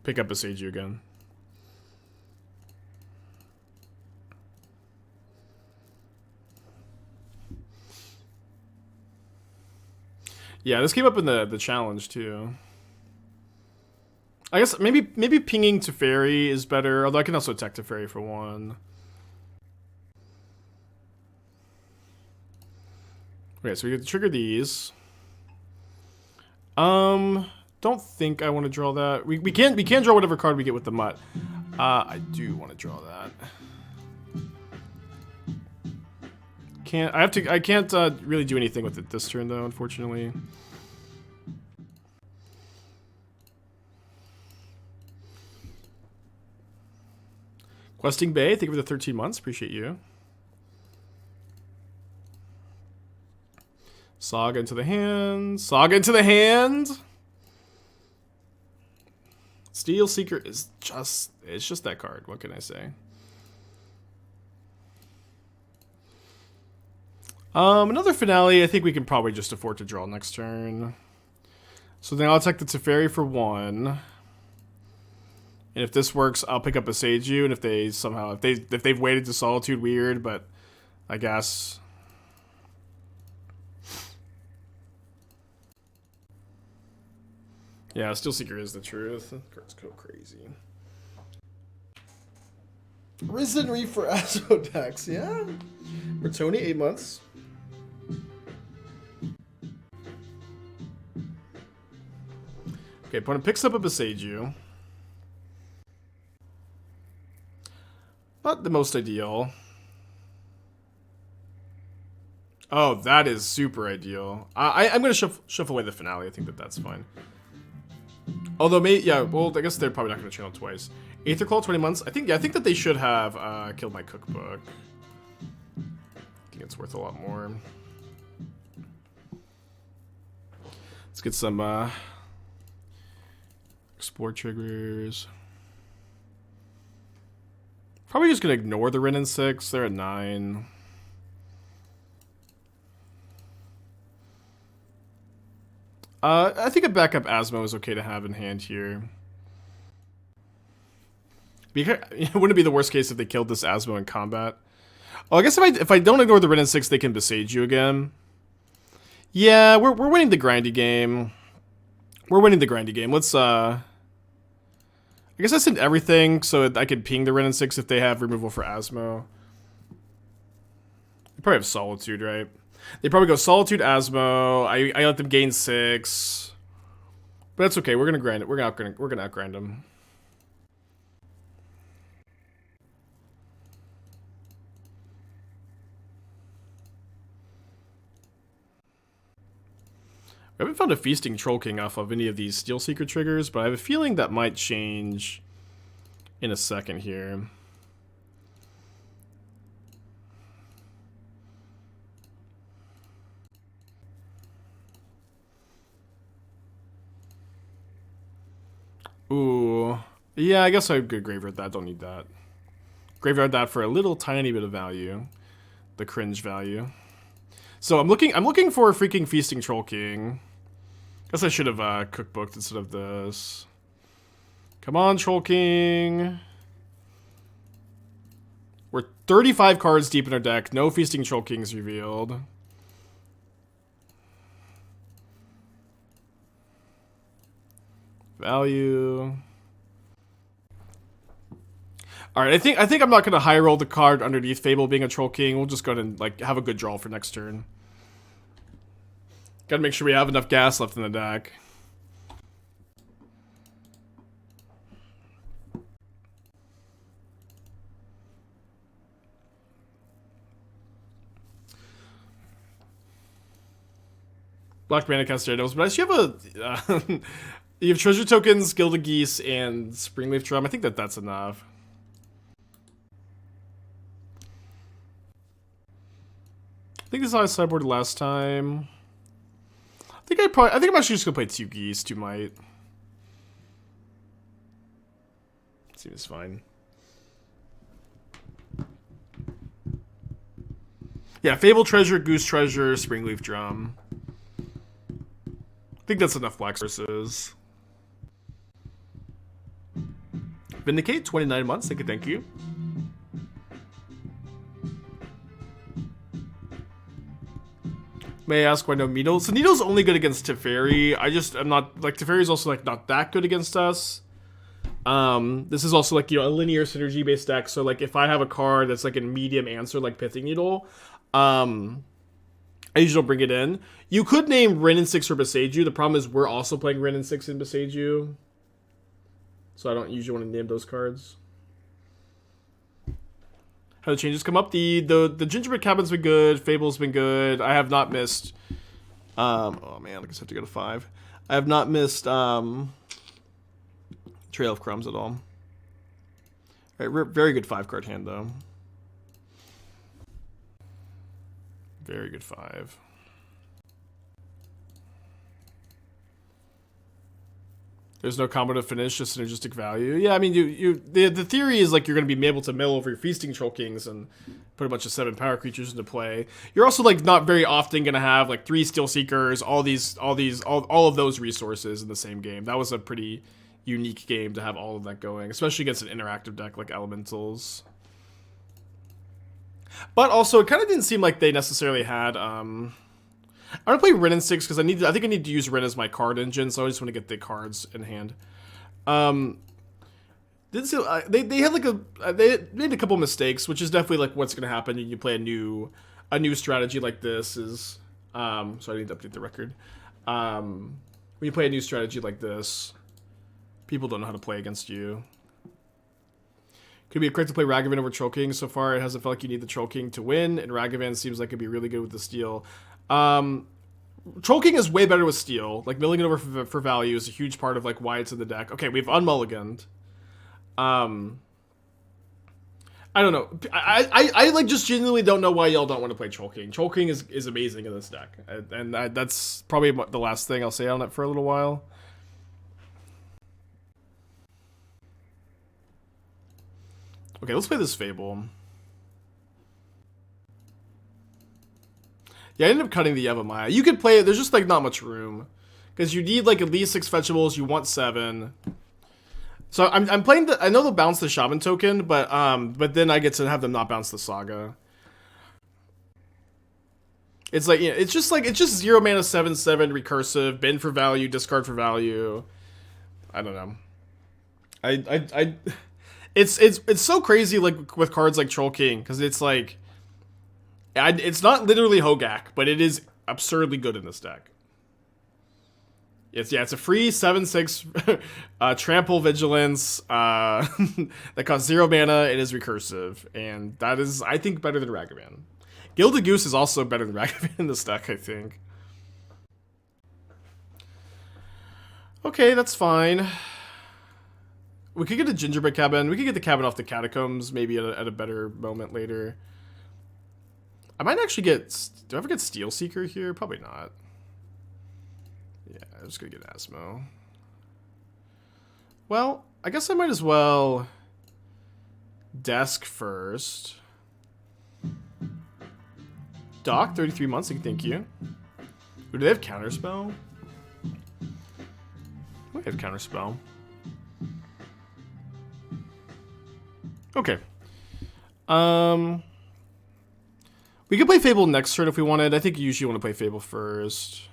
pick up Boseiju again. Yeah, this came up in the challenge too. I guess maybe pinging Teferi is better, although I can also attack Teferi for 1. Okay, so we get to trigger these. Don't think I want to draw that. We can draw whatever card we get with the Mutt. I do want to draw that. I can't really do anything with it this turn though, unfortunately. Questing Bay, thank you for the 13 months. Appreciate you. Saga into the hand. Saga into the hand. Steelseeker is it's just that card. What can I say? Another Finale. I think we can probably just afford to draw next turn. So then I'll attack the Teferi for 1. And if this works, I'll pick up Boseiju. And if they somehow, if they've waited to Solitude, weird, but I guess. Yeah, Steelseeker is the truth. Cards go crazy. Risen Reef for Azodex, yeah. Bertoni, 8 months. Okay, opponent picks up a Boseiju. Not the most ideal. Oh, that is super ideal. I'm gonna shuffle away the finale. I think that's fine. Although, yeah, well, I guess they're probably not gonna channel twice. Aether Claw, 20 months. I think that they should have killed my cookbook. I think it's worth a lot more. Let's get some explore triggers. Probably just gonna ignore the Wrenn and Six. They're at 9. I think a backup Asmo is okay to have in hand here. Because it wouldn't be the worst case if they killed this Asmo in combat. Oh, I guess if I don't ignore the Wrenn and Six, they can Boseiju again. Yeah, we're winning the grindy game. We're winning the grindy game. Let's I guess I send everything so I could ping the Wrenn and Six if they have removal for Asmo. They probably have Solitude, right? They probably go Solitude, Asmo. I let them gain 6, but that's okay. We're gonna grind it. We're gonna outgrind them. I haven't found a Feasting Troll King off of any of these Steelseeker triggers, but I have a feeling that might change in a second here. Ooh. Yeah, I guess I could graveyard that. Don't need that. Graveyard that for a little tiny bit of value. The cringe value. So I'm looking for a freaking Feasting Troll King. Guess I should have cookbooked instead of this. Come on, Troll King. We're 35 cards deep in our deck. No Feasting Troll Kings revealed. Value. Alright, I think I'm not gonna high roll the card underneath Fable being a Troll King. We'll just go ahead and like have a good draw for next turn. Gotta make sure we have enough gas left in the deck. Black Mana cast Daredevils, but I actually have a you have treasure tokens, Gilded Geese, and Springleaf Drum. I think that's enough. I think this is how I sideboarded last time. I think I'm actually just gonna play 2 Geese, 2 Mite. Seems fine. Yeah, Fable Treasure, Goose Treasure, Springleaf Drum. I think that's enough black sources. Vindicate, 29 months. Thank you. May I ask why no Needle? So Needle's only good against Teferi. I'm not, like, Teferi's also, like, not that good against us. This is also, like, you know, a linear synergy-based deck, so, like, if I have a card that's, like, a medium answer, like Pithing Needle, I usually don't bring it in. You could name Wrenn and Six or Boseiju. The problem is we're also playing Wrenn and Six in Boseiju, so I don't usually want to name those cards. How the changes come up. The Gingerbread Cabin's been good. Fable's been good. I have not missed. Oh man, I guess I have to go to 5. I have not missed Trail of Crumbs at all. Right, very good 5-card hand though. Very good 5. There's no combo to finish, just synergistic value. Yeah, I mean, the theory is like you're going to be able to mill over your Feasting Troll Kings and put a bunch of 7 power creatures into play. You're also like not very often going to have like 3 Steelseekers, all of those resources in the same game. That was a pretty unique game to have all of that going, especially against an interactive deck like Elementals. But also, it kind of didn't seem like they necessarily had. I'm gonna play Wrenn and Six because I think I need to use Wrenn as my card engine, so I just want to get the cards in hand. They had like they made a couple mistakes, which is definitely like what's gonna happen when you play a new strategy like this. So I need to update the record. When you play a new strategy like this, people don't know how to play against you. Could be correct to play Ragavan over Troll King. So far, it hasn't felt like you need the Troll King to win, and Ragavan seems like it'd be really good with the Steel. Troll King is way better with Steel. Like, milling it over for value is a huge part of, like, why it's in the deck. Okay, we've unmulliganed. I don't know. I like, just genuinely don't know why y'all don't want to play Troll King. Troll King is amazing in this deck. And that's probably the last thing I'll say on it for a little while. Okay, let's play this Fable. Yeah, I ended up cutting the Yevamaya. You could play it, there's just like not much room. Because you need like at least 6 fetchables, you want 7. So I'm playing I know they'll bounce the Shaman token, but then I get to have them not bounce the Saga. It's like, you know, it's just 0 mana 7/7 recursive, bend for value, discard for value. I don't know. It's so crazy, like with cards like Troll King, because it's like, it's not literally Hogak, but it is absurdly good in this deck. It's a free 7/6 trample vigilance that costs 0 mana. It is recursive, and that is, I think, better than Ragavan. Gilded Goose is also better than Ragavan in this deck, I think. Okay, that's fine. We could get a Gingerbread Cabin. We could get the cabin off the Catacombs maybe at a better moment later. I might actually get... Do I ever get Steelseeker here? Probably not. Yeah, I'm just going to get Asmo. Well, I guess I might as well... Desk first. Doc, 33 months, thank you. Ooh, do they have Counterspell? We have Counterspell. Okay. We could play Fable next turn if we wanted. I think you usually want to play Fable first.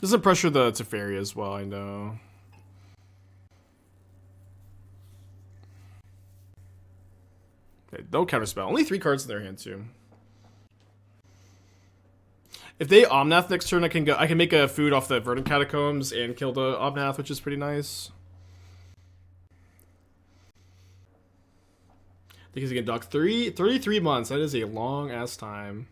Doesn't pressure the Teferi as well, I know. Okay, no Counterspell. Only 3 cards in their hand, too. If they Omnath next turn, I can make a food off the Verdant Catacombs and kill the Omnath, which is pretty nice. I think he's gonna dock 33 months. That is a long ass time.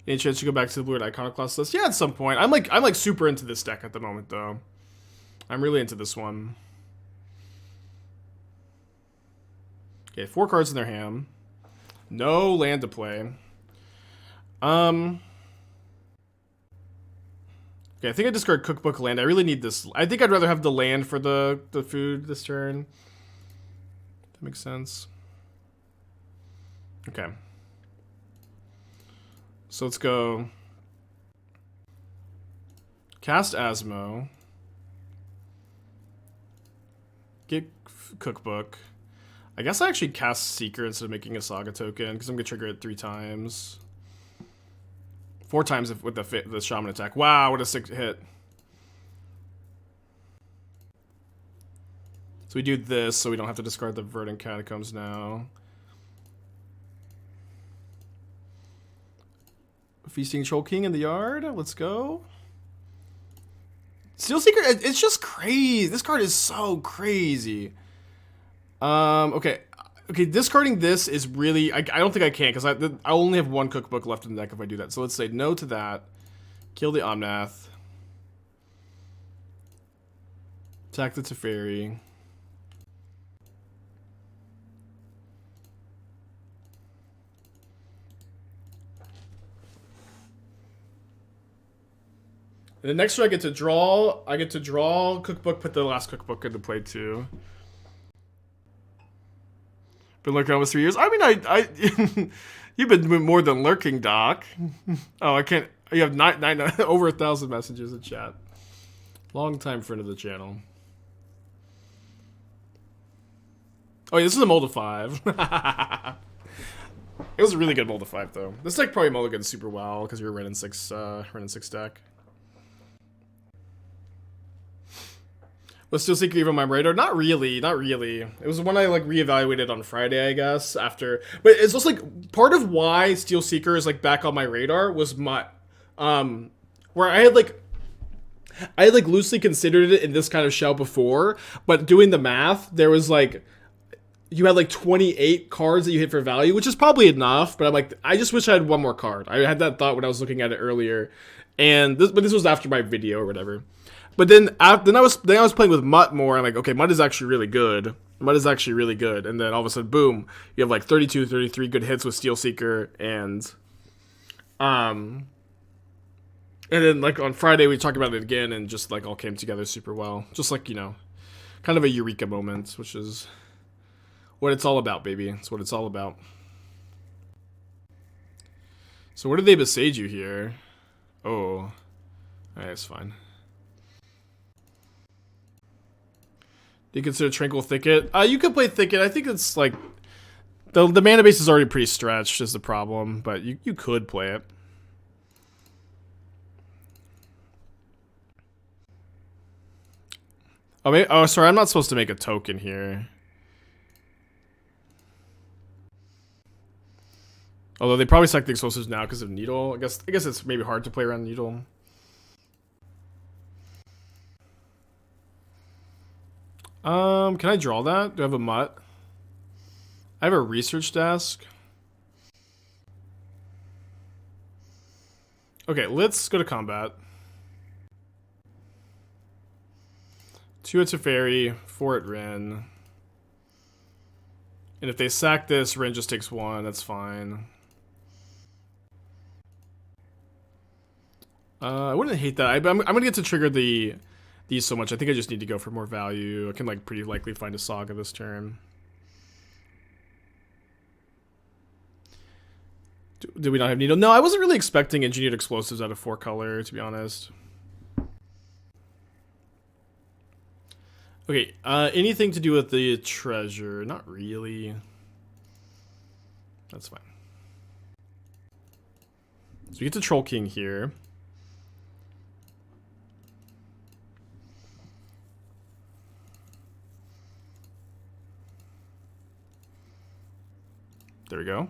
Any chance to go back to the Blue Red Iconoclast list? Yeah, at some point. I'm like super into this deck at the moment, though. I'm really into this one. Okay, 4 cards in their hand. No land to play. Okay, I think I discard Cookbook land. I really need this. I think I'd rather have the land for the food this turn. That makes sense. Okay. So let's go. Cast Asmo. Get Cookbook. I guess I actually cast Seeker instead of making a Saga token, because I'm going to trigger it 3 times. 4 times with the Shaman attack. Wow, what a sick hit. So we do this so we don't have to discard the Verdant Catacombs now. Feasting Troll King in the yard. Let's go. Steelseeker, it's just crazy. This card is so crazy. Okay, discarding this is really... I don't think I can, because I only have 1 Cookbook left in the deck if I do that. So let's say no to that. Kill the Omnath. Attack the Teferi. And the next turn I get to draw Cookbook, put the last Cookbook into play too. Been lurking almost 3 years. I mean, you've been more than lurking, Doc. Oh, I can't. You have nine over 1,000 messages in chat. Long time friend of the channel. Oh, yeah, this is a mold of 5. It was a really good mold of 5 though. This deck probably mulligans super well because you're a Wrenn and Six deck. Was Steelseeker even on my radar? Not really. It was one I like reevaluated on Friday, I guess, after. But it's just like part of why Steelseeker is like back on my radar was Mutt. where I had like loosely considered it in this kind of shell before, but doing the math, there was like, you had like 28 cards that you hit for value, which is probably enough, but I'm like, I just wish I had one more card. I had that thought when I was looking at it earlier, and this was after my video or whatever. But then I was playing with Mutt more, and like, okay, Mutt is actually really good. Mutt is actually really good, and then all of a sudden, boom, you have like 32, 33 good hits with Steelseeker, and then like on Friday we talked about it again, and just like all came together super well. Just like, you know, kind of a eureka moment, which is what it's all about, baby. It's what it's all about. So where did they Boseiju here? Oh, alright, it's fine. Do you consider Tranquil Thicket? You could play Thicket. I think it's like the mana base is already pretty stretched is the problem, but you could play it. Oh, sorry, I'm not supposed to make a token here. Although they probably select the explosives now because of Needle. I guess it's maybe hard to play around Needle. Can I draw that? Do I have a Mutt? I have a research desk. Okay, let's go to combat. 2 at Teferi, 4 at Wrenn. And if they sack this, Wrenn just takes 1. That's fine. I wouldn't hate that. I'm gonna get to trigger these so much. I think I just need to go for more value. I can like pretty likely find a Saga this turn. Do we not have Needle? No, I wasn't really expecting engineered explosives out of 4 color, to be honest. Okay, anything to do with the treasure? Not really. That's fine. So we get to Troll King here. There we go.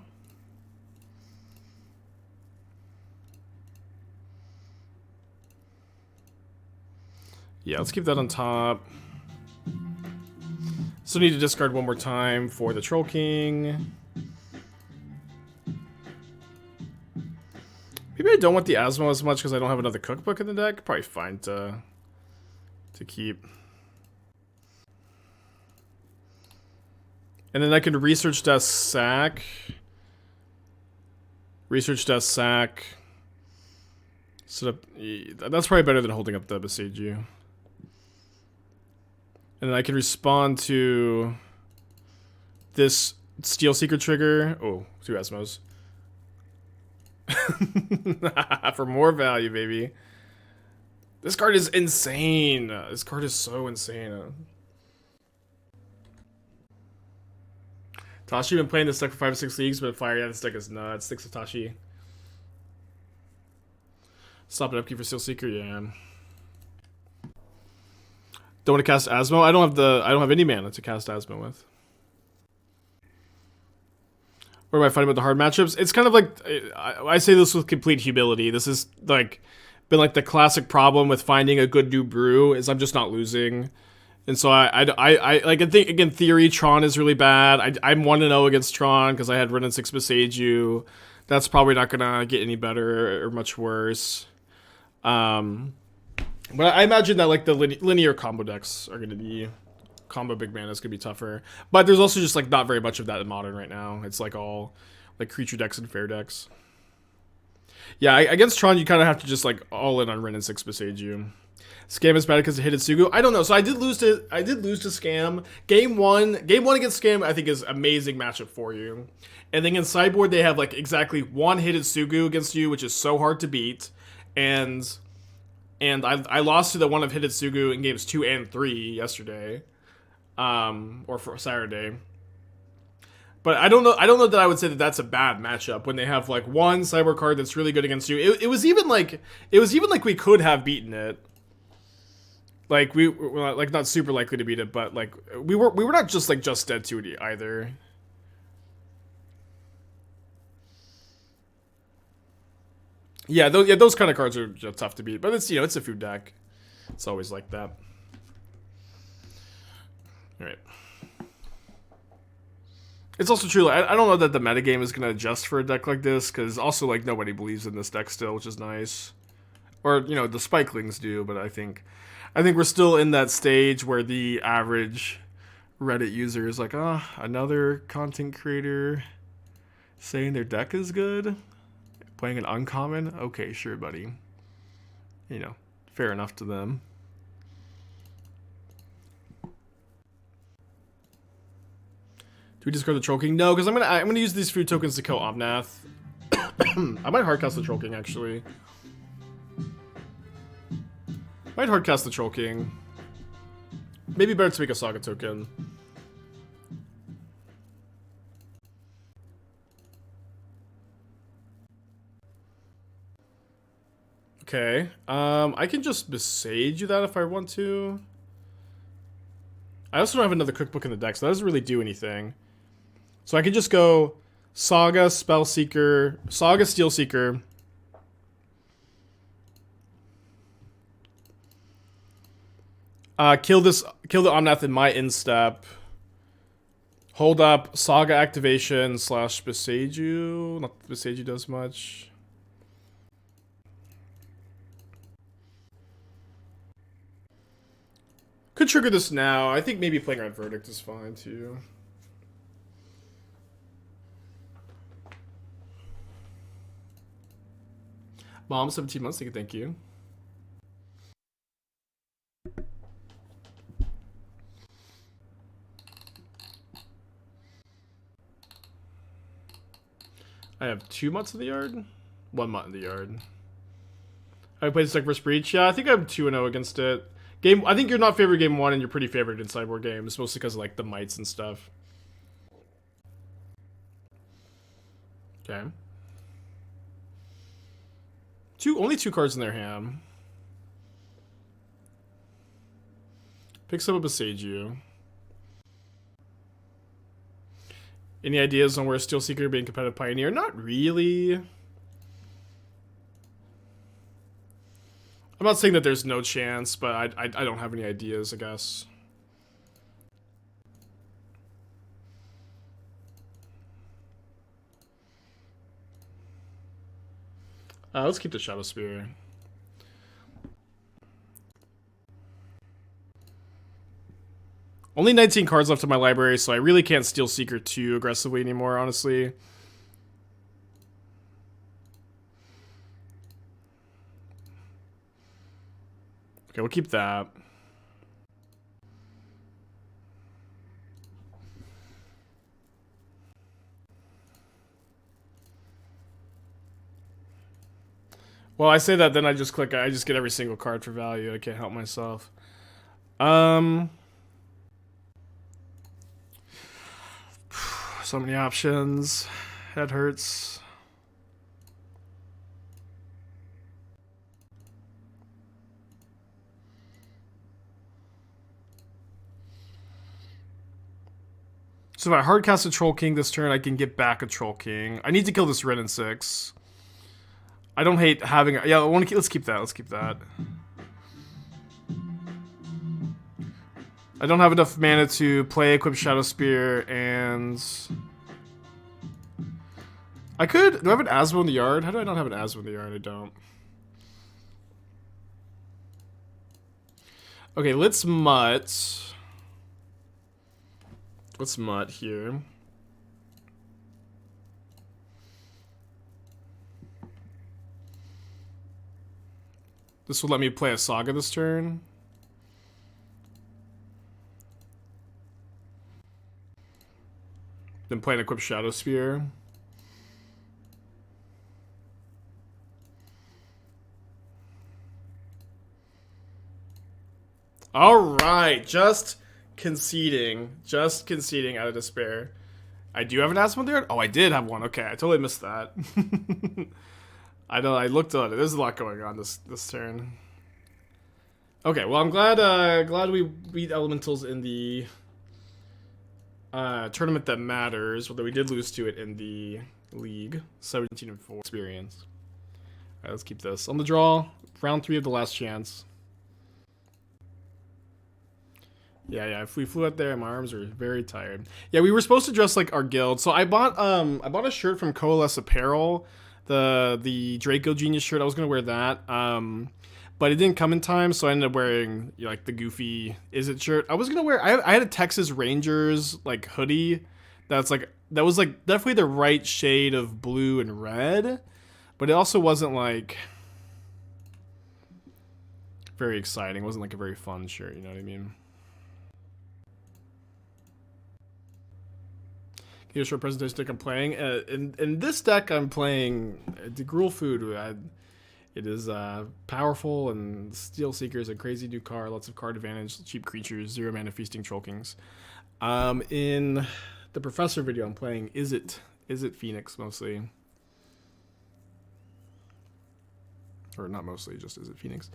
Yeah, let's keep that on top. Still need to discard one more time for the Troll King. Maybe I don't want the Asmo as much because I don't have another cookbook in the deck. Probably fine to keep. And then I can research desk sack. Research desk sack. So that's probably better than holding up the Boseiju. And then I can respond to this Steelseeker trigger. Oh, 2 Asmos. For more value, baby. This card is insane. This card is so insane. Tashi been playing this deck for 5 or 6 leagues, but fire, yeah, this deck is nuts. 6 of Tashi. Stop it upkeep for Steelseeker, yeah. Don't want to cast Asmo? I don't have any mana to cast Asmo with. Where am I fighting with the hard matchups? It's kind of like, I say this with complete humility. This is like been like the classic problem with finding a good new brew is I'm just not losing. And so I like, I think, again, theory, Tron is really bad. I'm 1-0 against Tron because I had Wrenn and Six Boseiju. That's probably not going to get any better or much worse. But I imagine that like the linear combo decks are going to be, combo big mana is going to be tougher. But there's also just like not very much of that in Modern right now. It's like all like creature decks and fair decks. Yeah, against Tron you kind of have to just like all in on Wrenn and Six Boseiju. Scam is bad because of Hidetsugu. I don't know. So I did lose to Scam. Game one against Scam I think is amazing matchup for you. And then in sideboard they have like exactly 1 Hidetsugu against you, which is so hard to beat. And I lost to the one of Hidetsugu in games 2 and 3 yesterday, or for Saturday. But I don't know that I would say that that's a bad matchup when they have like 1 sideboard card that's really good against you. It was even like we could have beaten it. Like we were like not super likely to beat it, but like we were not just dead to it either. Yeah, those kind of cards are just tough to beat, but it's, you know, it's a food deck. It's always like that. All right. It's also true, like, I don't know that the metagame is going to adjust for a deck like this, because also, like, nobody believes in this deck still, which is nice. Or, you know, the Spikelings do, but I think we're still in that stage where the average Reddit user is like, another content creator saying their deck is good? Playing an uncommon? Okay, sure, buddy. You know, fair enough to them. Do we discard the Troll King? No, because I'm gonna use these food tokens to kill Omnath. I might hardcast the Troll King, actually. Might hardcast the Troll King. Maybe better to make a Saga token. Okay. I can just Boseiju that if I want to. I also don't have another cookbook in the deck, so that doesn't really do anything. So I could just go Saga, Spellseeker, Saga, Steelseeker. Kill the Omnath in my instep. Hold up, Saga activation / Boseiju. Not that Boseiju does much. Could trigger this now. I think maybe playing around Verdict is fine too. Mom, 17 months, thank you. I have 2 months in the yard? 1 month in the yard. I played this deck versus Breach. Yeah, I think I'm 2-0 against it. I think you're not favored game 1 and you're pretty favored in sideboard games, mostly because of like the mites and stuff. Okay. Only 2 cards in their hand. Picks up a Boseiju. Any ideas on where Steelseeker being competitive Pioneer? Not really. I'm not saying that there's no chance, but I don't have any ideas, I guess. Let's keep the Shadowspear. Only 19 cards left in my library, so I really can't Steelseeker too aggressively anymore, honestly. Okay, we'll keep that. Well, I say that, then I just click, I just get every single card for value. I can't help myself. So many options. Head hurts. So if I hardcast a Troll King this turn, I can get back a Troll King. I need to kill this Wrenn and Six. I don't hate having... Yeah, let's keep that. Let's keep that. I don't have enough mana to play Equip Shadowspear, and... I could... Do I have an Asmo in the yard? How do I not have an Asmo in the yard? I don't. Okay, let's Mutt. Let's Mutt here. This will let me play a Saga this turn. Then play an Equip Shadowspear. Alright, just conceding out of despair. I do have an Asmodeus there? Oh, I did have one. Okay, I totally missed that. I know, I looked at it. There's a lot going on this turn. Okay, well, I'm glad we beat Elementals in the tournament that matters, although we did lose to it in the league. 17-4 experience. Alright, let's keep this. On the draw, round 3 of the last chance. Yeah, if we flew out there, my arms are very tired. Yeah, we were supposed to dress like our guild. So I bought a shirt from Coalesce Apparel, the Draco Genius shirt. I was gonna wear that. But it didn't come in time, so I ended up wearing like the goofy Is It shirt. I was gonna wear I had a Texas Rangers like hoodie that was like definitely the right shade of blue and red, but it also wasn't like very exciting. It wasn't like a very fun shirt, you know what I mean? Here's a presentation deck I'm playing. In this deck, I'm playing Gruul Food. It is powerful, and Steelseeker is a crazy new card. Lots of card advantage, cheap creatures, 0 mana feasting Troll Kings. In the Professor video, I'm playing Is It Phoenix mostly. Or not mostly, just Is It Phoenix.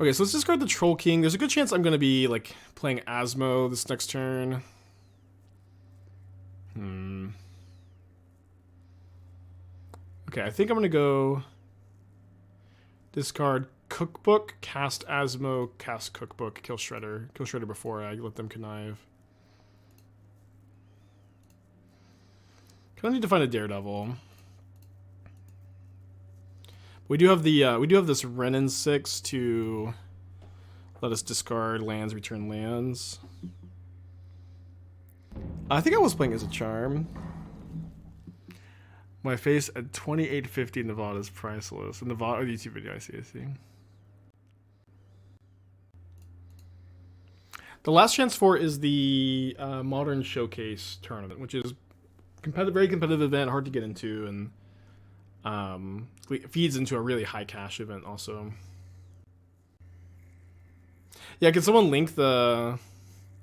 Okay, so let's discard the Troll King. There's a good chance I'm going to be like playing Asmo this next turn. Okay, I think I'm going to go discard Cookbook, cast Asmo, cast Cookbook, kill Shredder. Kill Shredder before I let them connive. Kind of need to find a Daredevil. We do have this Wrenn and Six to let us discard lands, return lands. I think I was playing as a Charm. My face at 2850 in Nevada is priceless. In Nevada YouTube video, I see. The last chance for is the Modern Showcase tournament, which is very competitive event, hard to get into, and feeds into a really high cash event also. Yeah, can someone link the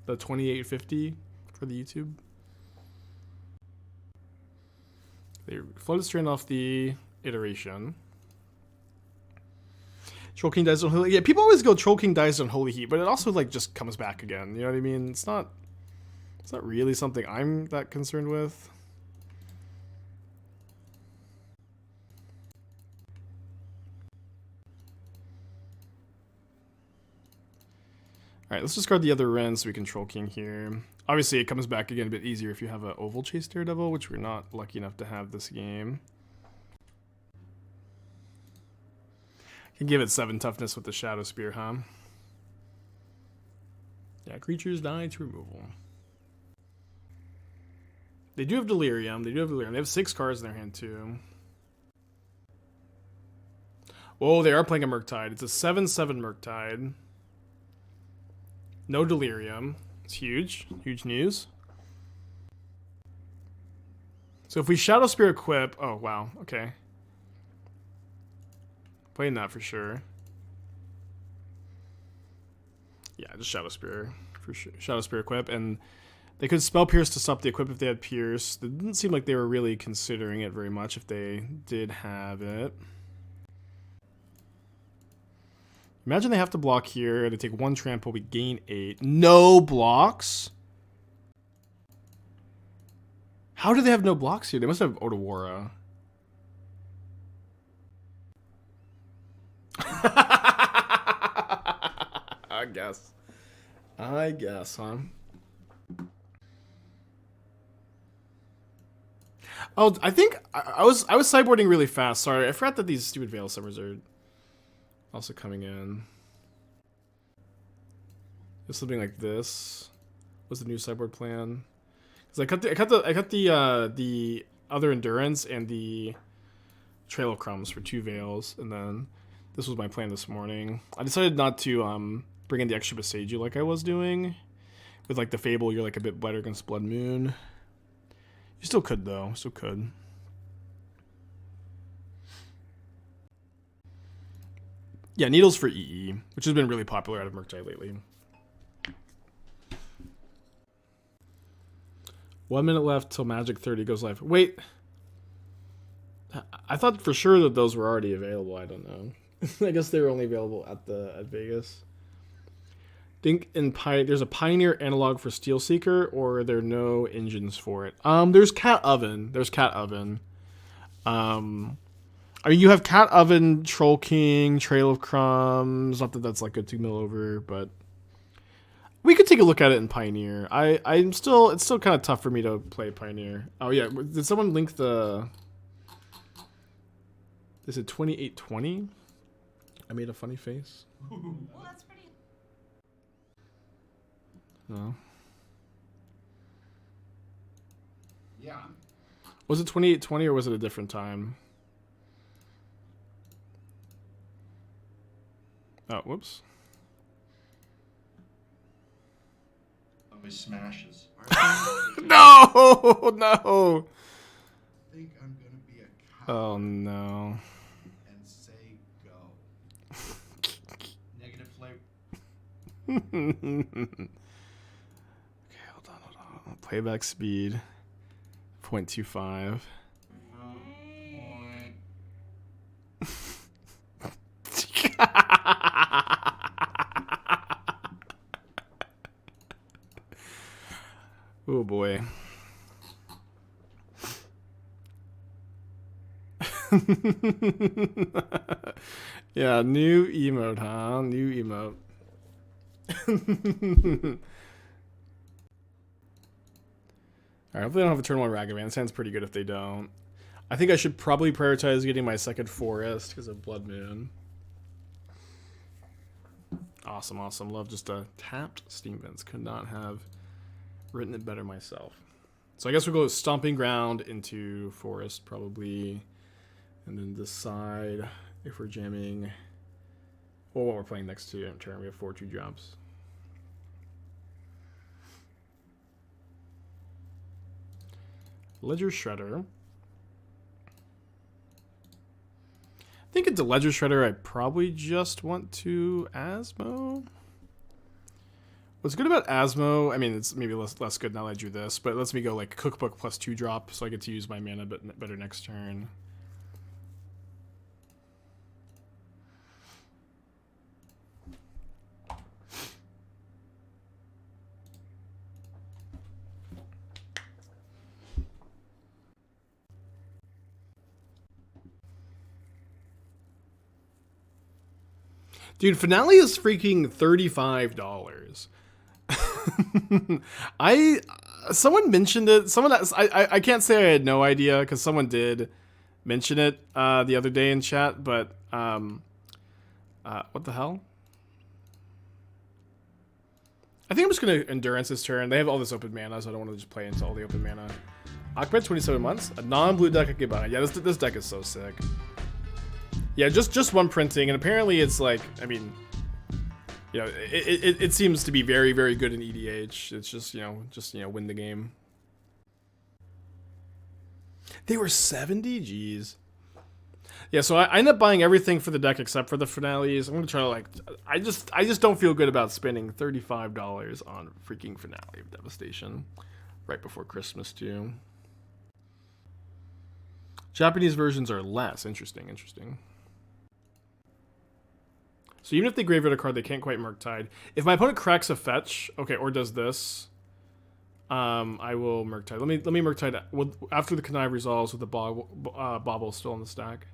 2850 for the YouTube? They floated straight off the iteration. Troll King dies on Holy Heat. Yeah, people always go Troll King dies on Holy Heat, but it also like just comes back again. You know what I mean? It's not really something I'm that concerned with. Alright, let's discard the other Wren so we can Troll King here. Obviously, it comes back again a bit easier if you have an Ovalchase Daredevil, which we're not lucky enough to have this game. Can give it 7 toughness with the Shadowspear, huh? Yeah, creatures die to removal. They do have Delirium. They have 6 cards in their hand, too. Oh, they are playing a Murktide. It's a 7/7 Murktide. No Delirium. It's huge. Huge news. So if we Shadowspear equip... Oh, wow. Okay. Playing that for sure. Yeah, just Shadowspear. For sure. Shadowspear equip. And they could Spell Pierce to stop the equip if they had Pierce. It didn't seem like they were really considering it very much if they did have it. Imagine they have to block here. They take 1 trample. We gain 8. No blocks? How do they have no blocks here? They must have Otawara. I guess, huh? Oh, I think I was sideboarding really fast. Sorry, I forgot that these stupid Veil Summers are also coming in. Just something like this. What's the new sideboard plan? Because I cut the other Endurance and the Trail of Crumbs for 2 Veils, and then this was my plan this morning. I decided not to bring in the extra Boseiju like I was doing. With like the Fable, you're like a bit better against Blood Moon. You still could though, still could. Yeah, Needles for EE, which has been really popular out of Murktide lately. 1 minute left till Magic 30 goes live. Wait, I thought for sure that those were already available. I don't know. I guess they were only available at Vegas. Think in there's a Pioneer analog for Steelseeker, or are there no engines for it? There's Cat Oven. I mean, you have Cat Oven, Troll King, Trail of Crumbs. Not that that's like good to mill over, but we could take a look at it in Pioneer. It's still kind of tough for me to play Pioneer. Oh yeah, did someone link the? Is it 2820? I made a funny face. Well, that's pretty. No. Yeah. Was it 2820 or was it a different time? Oh, whoops. Always smashes. No, no. I think I'm gonna be a cow. Oh no. And say go. Negative flavor. Okay, hold on. Playback speed 0.25. Oh boy. Yeah, new emote, huh? New emote. Alright, hopefully they don't have a turn 1 Ragavan. Sounds pretty good if they don't. I think I should probably prioritize getting my second forest because of Blood Moon. Awesome, awesome. Love just a tapped Steam Vents. Could not have written it better myself. So I guess we'll go Stomping Ground into Forest probably. And then decide if we're jamming or what we're playing next to turn. We have 4 2-drops. Ledger Shredder. I think it's a Ledger Shredder. I probably just want to Asmo. What's good about Asmo, I mean, it's maybe less good now that I drew this, but it lets me go like Cookbook plus 2-drop, so I get to use my mana better next turn. Dude, Finale is freaking $35. Someone mentioned it. I can't say I had no idea because someone did mention it the other day in chat, but what the hell? I think I'm just gonna Endurance this turn. They have all this open mana, so I don't want to just play into all the open mana. Akbet 27 months, a non-blue deck Akibana. Yeah, this deck is so sick. Yeah, just one printing, and apparently it's like, I mean, you know, it seems to be very, very good in EDH. It's just, you know, win the game. They were 70? Jeez. Yeah, so I ended up buying everything for the deck except for the finales. I'm gonna try to like, I just don't feel good about spending $35 on freaking Finale of Devastation right before Christmas too. Japanese versions are less interesting. So even if they graveyard a card, they can't quite Murktide. If my opponent cracks a fetch, okay, or does this, I will Murktide. Let me Murktide after the Connive resolves with the Bauble still in the stack.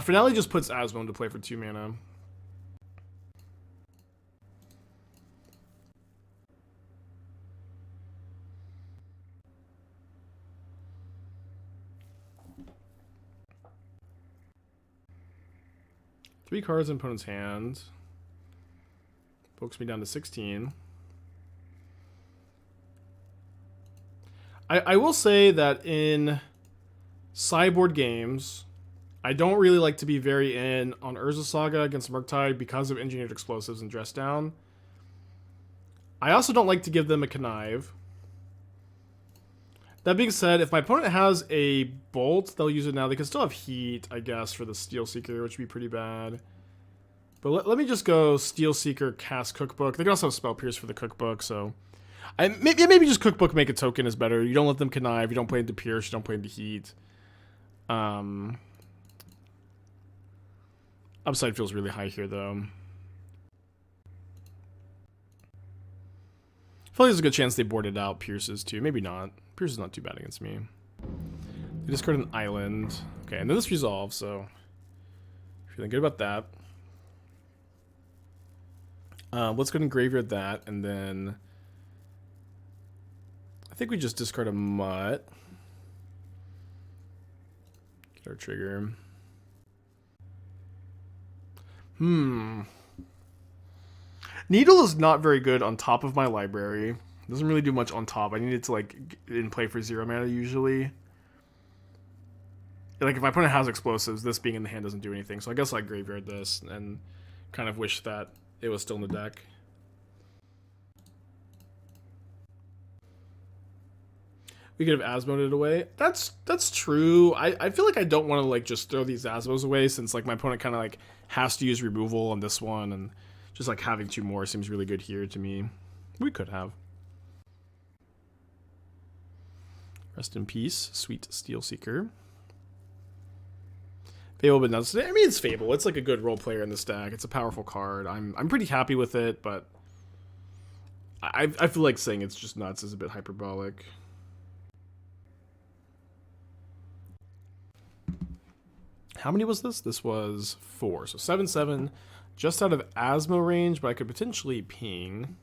Finale just puts Asmo into play for 2 mana. Three cards in opponent's hand. Pokes me down to 16. I will say that in sideboard games, I don't really like to be very in on Urza Saga against Murktide because of Engineered Explosives and Dress Down. I also don't like to give them a Connive. That being said, if my opponent has a Bolt, they'll use it now. They can still have Heat, I guess, for the Steelseeker, which would be pretty bad. But let me just go Steelseeker, cast Cookbook. They can also have Spell Pierce for the Cookbook, so... maybe just Cookbook, make a token is better. You don't let them Connive, you don't play into Pierce, you don't play into Heat. Upside feels really high here, though. I feel like there's a good chance they boarded out Pierce's, too. Maybe not. Pierce is not too bad against me. They discard an island. Okay, and then this resolves, so feeling good about that. Let's go ahead and graveyard that, and then I think we just discard a Mutt. Get our trigger. Needle is not very good on top of my library. Doesn't really do much on top. I need it to like in play for 0 mana usually. Like if my opponent has explosives, this being in the hand doesn't do anything. So I guess I graveyard this and kind of wish that it was still in the deck. We could have Asmoed it away. That's true. I feel like I don't want to like just throw these Asmos away since like my opponent kind of like has to use removal on this one, and just like having 2 more seems really good here to me. We could have. Rest in peace, sweet Steelseeker. Fable, but not. I mean, it's Fable. It's like a good role player in this deck. It's a powerful card. I'm pretty happy with it, but I feel like saying it's just nuts is a bit hyperbolic. How many was this? This was 4. So 7/7, just out of Asmo range, but I could potentially ping.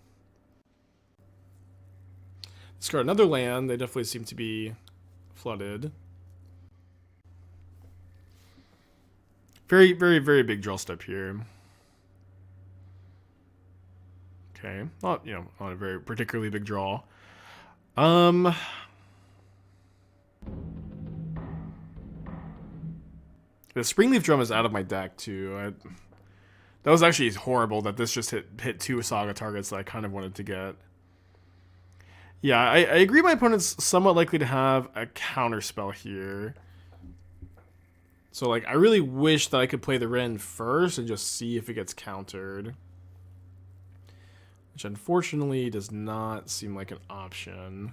Discard another land. They definitely seem to be flooded. Very, very, very big draw step here. Okay, not not a very particularly big draw. The Springleaf Drum is out of my deck too. That was actually horrible that this just hit 2 Saga targets that I kind of wanted to get. Yeah, I agree my opponent's somewhat likely to have a counter spell here. So like I really wish that I could play the Wrenn first and just see if it gets countered. Which unfortunately does not seem like an option.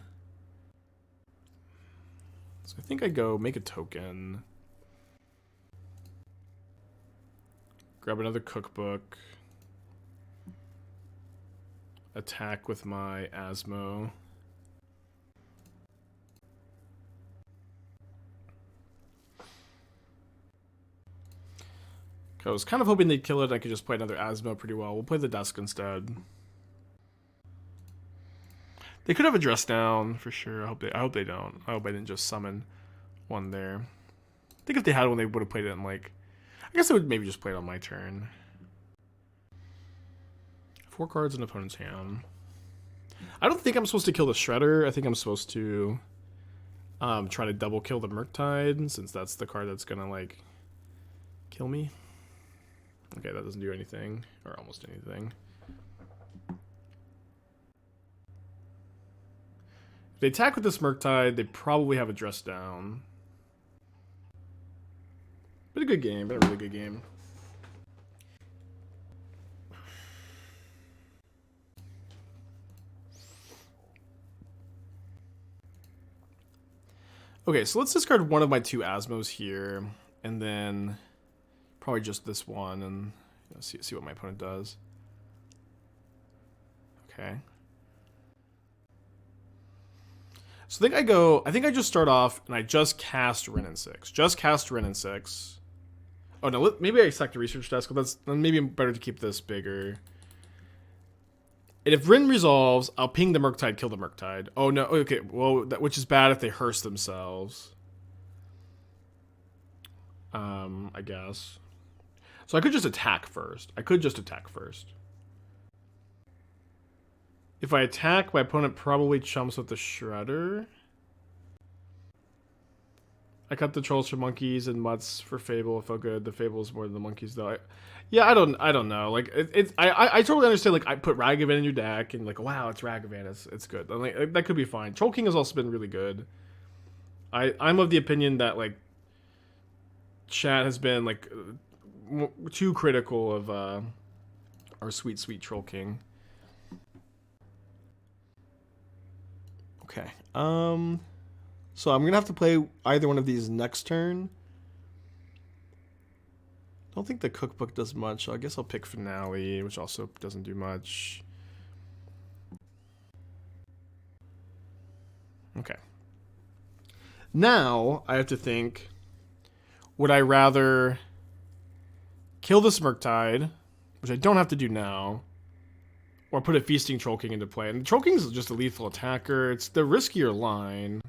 So I think I go make a token. Grab another cookbook. Attack with my Asmo. I was kind of hoping they'd kill it. I could just play another Asmo pretty well. We'll play the Dusk instead. They could have a dress down for sure. I hope they don't. I hope I didn't just summon one there. I think if they had one, they would have played it in like. I guess they would maybe just play it on my turn. 4 cards in opponent's hand. I don't think I'm supposed to kill the Shredder. I think I'm supposed to try to double kill the Murktide, since that's the card that's gonna like kill me. Okay, that doesn't do anything, or almost anything. If they attack with this Murktide, they probably have a dress down. Been a good game, been a really good game. Okay, so let's discard one of my 2 Asmos here, and then probably just this one, and see what my opponent does. Okay. So I think I just start off and I just cast Wrenn and Six. Just cast Wrenn and Six. Oh no, maybe I sack the research desk, but then maybe better to keep this bigger. And if Wrenn resolves, I'll ping the Murktide, kill the Murktide. Oh no, okay, well, which is bad if they hearse themselves. I guess. So I could just attack first. If I attack, my opponent probably chumps with the Shredder. I cut the Trolls for Monkeys and Mutts for Fable. It felt good. The Fable is more than the Monkeys, though. I don't know. Like I totally understand. Like I put Ragavan in your deck, and like wow, it's Ragavan. It's good. Like, that could be fine. Troll King has also been really good. I'm of the opinion that like chat has been like too critical of our sweet Troll King. Okay. So I'm gonna have to play either one of these next turn. I don't think the cookbook does much. So I guess I'll pick Finale, which also doesn't do much. Okay. Now, I have to think, would I rather kill the Murktide, which I don't have to do now, or put a Feasting Troll King into play? And Troll King is just a lethal attacker. It's the riskier line.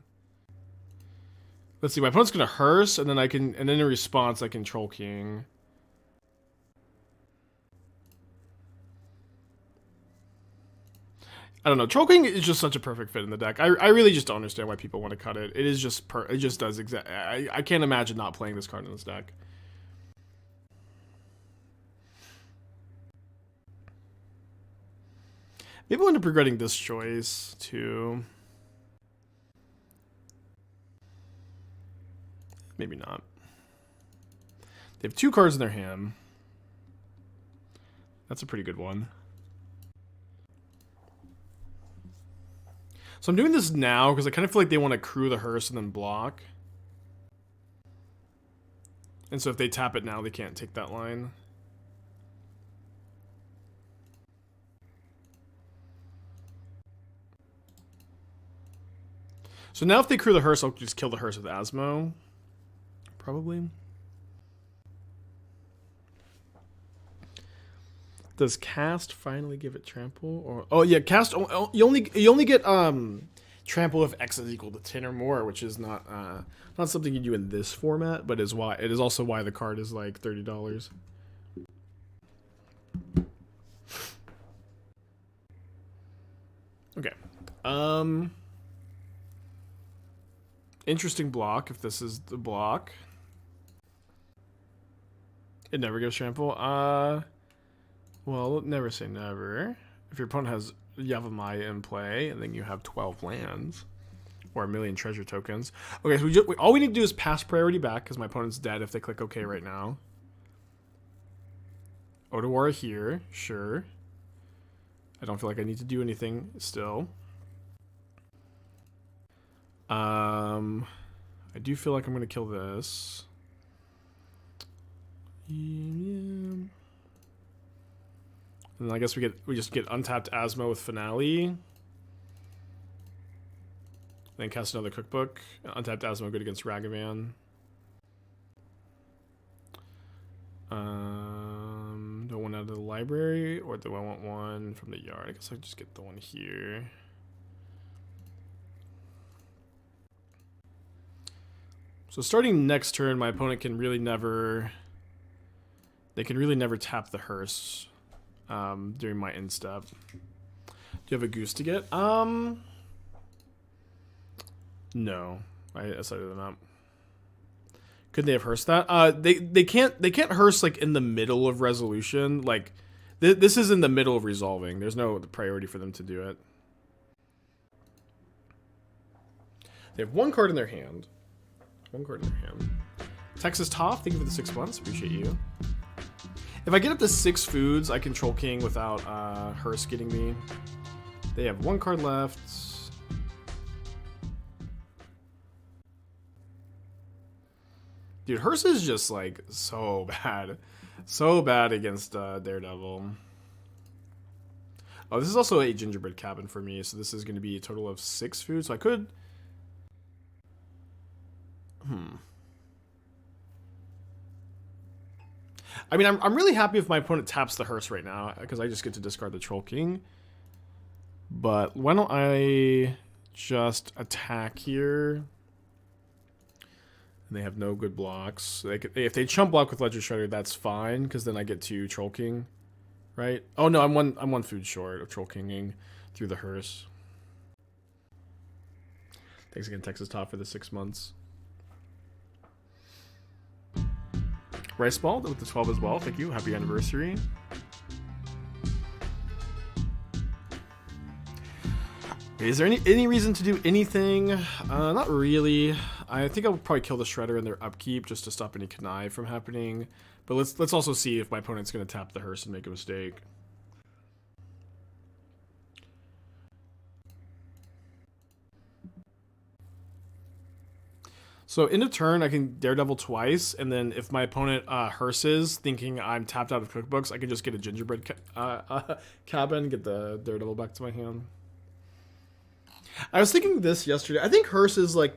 Let's see, my opponent's gonna Hearse, and then in response I can Troll King. I don't know. Troll King is just such a perfect fit in the deck. I really just don't understand why people want to cut it. It is just it just does exact. I can't imagine not playing this card in this deck. Maybe I'll end up regretting this choice too. Maybe not. They have 2 cards in their hand. That's a pretty good one. So I'm doing this now because I kind of feel like they want to crew the Hearse and then block. And so if they tap it now, they can't take that line. So now if they crew the Hearse, I'll just kill the Hearse with Asmo. Probably. Does cast finally give it trample? Or oh yeah, cast. You only get trample if X is equal to 10 or more, which is not something you do in this format, but it is also why the card is like $30. Okay. Interesting block. If this is the block, it never gives trample. Well, never say never. If your opponent has Yavimaya in play, and then you have 12 lands, or a million treasure tokens. Okay, so all we need to do is pass priority back, because my opponent's dead if they click OK right now. Otawara here, sure. I don't feel like I need to do anything still. I do feel like I'm going to kill this. Yeah. And I guess we just get untapped Asmo with Finale. Then cast another Cookbook. Untapped Asmo good against Ragavan. Do I want one out of the library, or do I want one from the yard? I guess I'll just get the one here. So starting next turn, my opponent can really never... They can really never tap the Hearse during my end step. Do you have a goose to get? No. I started them up. Couldn't they have Hearse that? They can't Hearse like in the middle of resolution. Like this is in the middle of resolving. There's no priority for them to do it. They have 1 card in their hand. 1 card in their hand. Texas Toff, thank you for the 6 months. Appreciate you. If I get up to 6 foods, I can Troll King without Hearse getting me. They have 1 card left. Dude, Hearse is just like so bad. So bad against Daredevil. Oh, this is also a Gingerbread Cabin for me, so this is going to be a total of 6 foods. So I could... I mean, I'm really happy if my opponent taps the Hearse right now, because I just get to discard the Troll King. But why don't I just attack here? And they have no good blocks. If they chump block with Ledger Shredder, that's fine, because then I get to Troll King, right? Oh no, I'm one food short of Troll Kinging through the Hearse. Thanks again, Texas Top, for the 6 months. Rice Ball with the 12 as well. Thank you. Happy anniversary. Is there any reason to do anything? Not really. I think I'll probably kill the Shredder in their upkeep just to stop any connive from happening. But let's also see if my opponent's going to tap the Hearse and make a mistake. So in a turn, I can Daredevil twice, and then if my opponent Hearses, thinking I'm tapped out of cookbooks, I can just get a Gingerbread Cabin, get the Daredevil back to my hand. I was thinking this yesterday. I think Hearse is like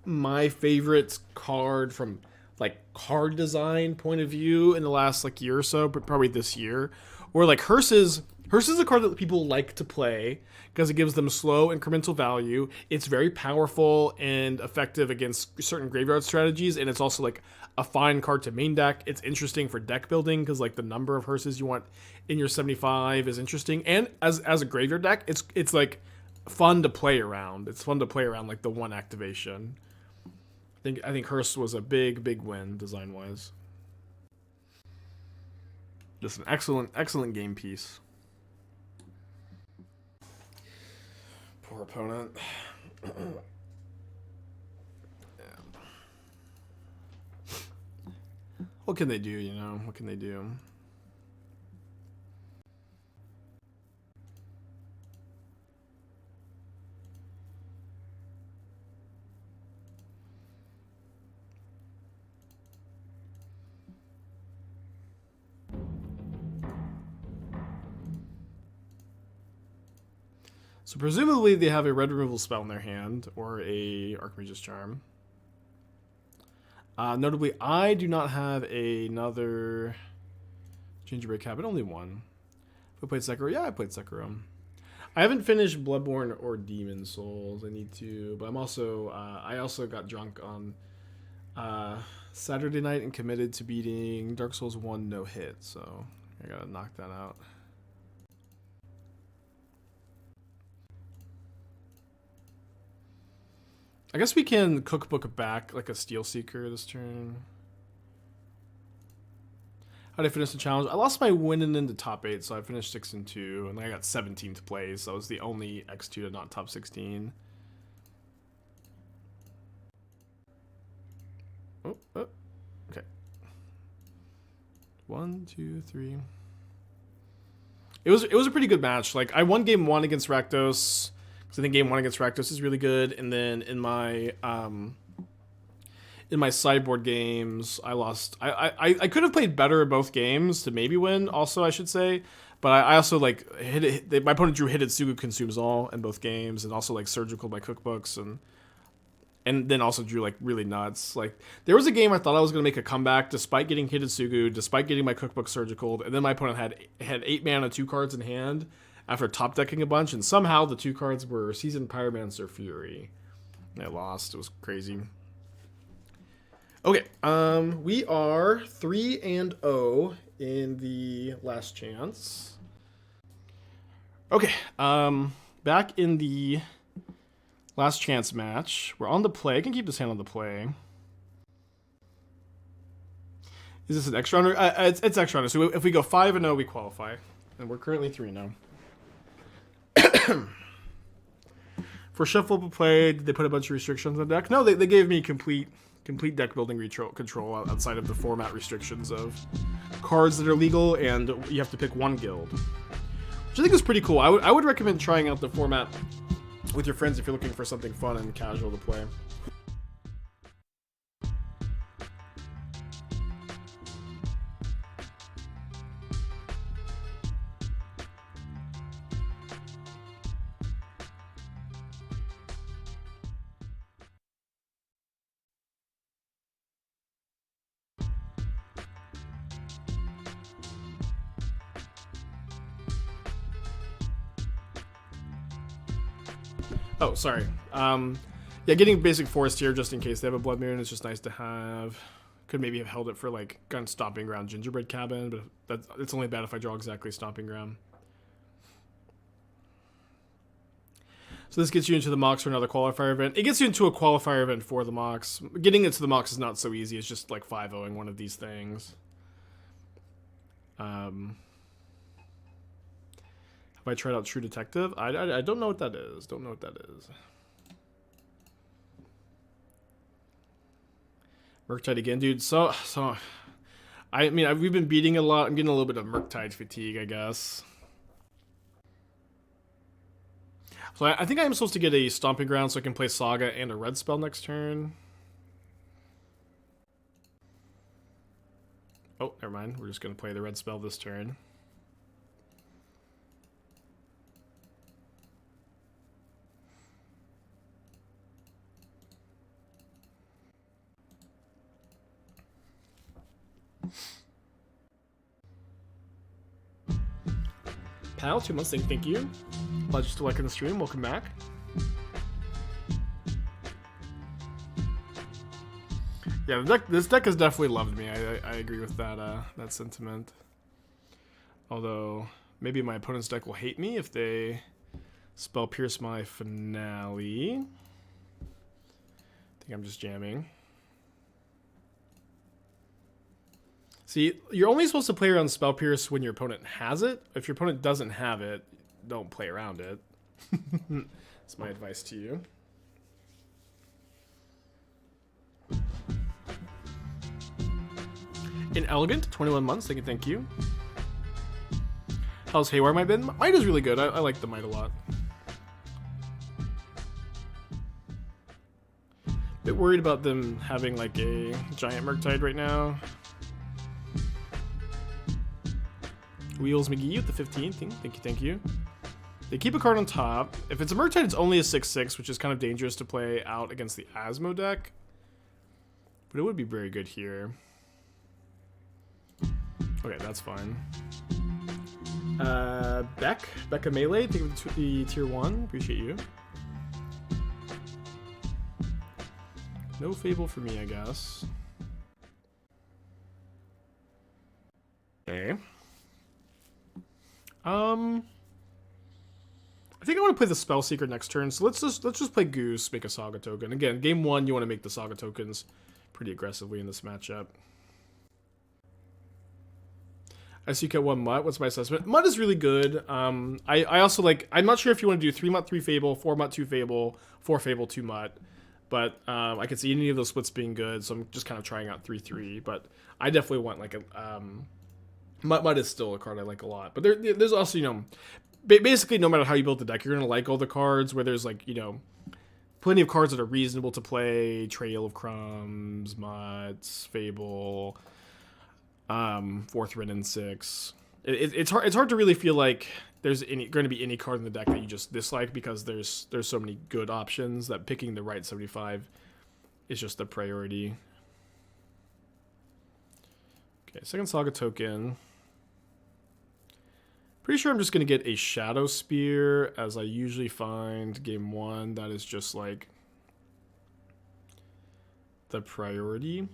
my favorite card from like card design point of view in the last like year or so, but probably this year. Where like Hearse is a card that people like to play because it gives them slow incremental value. It's very powerful and effective against certain graveyard strategies, and it's also like a fine card to main deck. It's interesting for deck building because like the number of Hearses you want in your 75 is interesting, and as a graveyard deck, it's like fun to play around. It's fun to play around like the one activation. I think Hearse was a big win design wise. Just an excellent game piece. Poor opponent. Yeah. What can they do, you know? What can they do? So presumably they have a red removal spell in their hand, or a Archmage's Charm. Notably, I do not have another Gingerbread Cabin, only one. Have I played Sekiro? Yeah, I played Sekiro. I haven't finished Bloodborne or Demon Souls. I need to, but I'm also, I also got drunk on Saturday night and committed to beating Dark Souls 1 no hit, so I gotta knock that out. I guess we can cookbook back like a Steelseeker this turn. How did I finish the challenge? I lost my winning into top 8, so I finished 6 and 2, and I got 17th place. So I was the only X2 to not top 16. Oh, okay. 1, 2, 3. It was a pretty good match. Like I won game 1 against Rakdos. I think game 1 against Rakdos is really good, and then in my sideboard games, I lost. I could have played better in both games to maybe win. Also, I should say, but I also like my opponent drew Hidetsugu Consumes All in both games, and also like Surgical by Cookbooks, and then also drew like really nuts. Like there was a game I thought I was gonna make a comeback despite getting Hidetsugu, despite getting my Cookbook Surgical, and then my opponent had 8 mana, 2 cards in hand after top decking a bunch, and somehow the 2 cards were Seasoned Pyromancer Fury. I lost. It was crazy. Okay, we are 3-0 in the last chance. Okay, back in the last chance match. We're on the play. I can keep this hand on the play. Is this an extra round? It's extra round. So if we go 5-0, we qualify, and we're currently 3-0. For shuffleable play, did they put a bunch of restrictions on the deck? No, they gave me complete deck building control outside of the format restrictions of cards that are legal, and you have to pick 1 guild, which I think is pretty cool. I would recommend trying out the format with your friends if you're looking for something fun and casual to play. Oh, sorry. Yeah, getting basic forest here just in case they have a Blood Moon is just nice to have. Could maybe have held it for like gun Stomping Ground, Gingerbread Cabin, but it's only bad if I draw exactly Stomping Ground. So this gets you into the Mox for another qualifier event. It gets you into a qualifier event for the Mox. Getting into the Mox is not so easy. It's just like 5-0ing one of these things. Have I tried out True Detective? I don't know what that is. Don't know what that is. Murktide again, dude. So I mean, we've been beating a lot. I'm getting a little bit of Murktide fatigue, I guess. So I think I'm supposed to get a Stomping Ground so I can play Saga and a red spell next turn. Oh, never mind. We're just going to play the red spell this turn. Pal, 2 months, thank you. Pledge to liking the stream, welcome back. Yeah, this deck has definitely loved me. I agree with that that sentiment. Although, maybe my opponent's deck will hate me if they spell pierce my finale. I think I'm just jamming. See, you're only supposed to play around spell pierce when your opponent has it. If your opponent doesn't have it, don't play around it. That's my advice to you. Inelegant, 21 months, thank you. How's Haywire Mite been? Mite is really good. I like the Mite a lot. Bit worried about them having like a giant Murktide right now. Wheels McGee with the 15th. Thank you. They keep a card on top. If it's a Murktide, it's only a 6/6, which is kind of dangerous to play out against the Asmo deck. But it would be very good here. Okay, that's fine. Becca Melee, thank you for the tier 1. Appreciate you. No Fable for me, I guess. Okay. I think I want to play the Spellseeker next turn, so let's just play Goose, make a Saga token. Again, game 1, you want to make the Saga tokens pretty aggressively in this matchup. I see you get 1 Mutt. What's my assessment? Mutt is really good. I also like, I'm not sure if you want to do 3 Mutt, 3 Fable, 4 Mutt, 2 Fable, 4 Fable, 2 Mutt. But I can see any of those splits being good, so I'm just kind of trying out 3/3. But I definitely want like a Mutt is still a card I like a lot. But there's also, you know, basically no matter how you build the deck, you're gonna like all the cards where there's like, you know, plenty of cards that are reasonable to play. Trail of Crumbs, Mutts, Fable, 4th Wrenn and Six. It's hard to really feel like there's going to be any card in the deck that you just dislike, because there's so many good options that picking the right 75 is just the priority. Okay, second Saga token. Pretty sure I'm just going to get a Shadowspear, as I usually find game 1. That is just like the priority.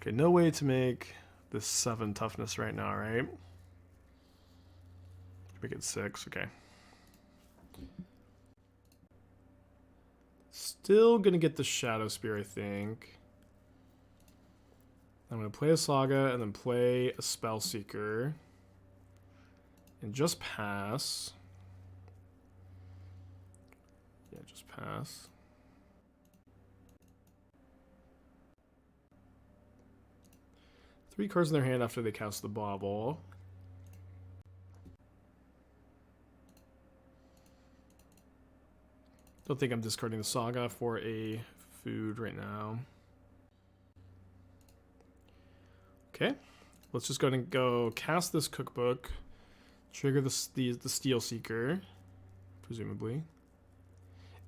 Okay, no way to make this 7 toughness right now, right? Make it 6, okay. Still gonna get the Shadowspear, I think. I'm gonna play a Saga and then play a Spellseeker. And just pass. Yeah, just pass. Three cards in their hand after they cast the Bauble. Don't think I'm discarding the Saga for a food right now. Okay, let's just go ahead and go cast this cookbook, trigger the Steelseeker, presumably.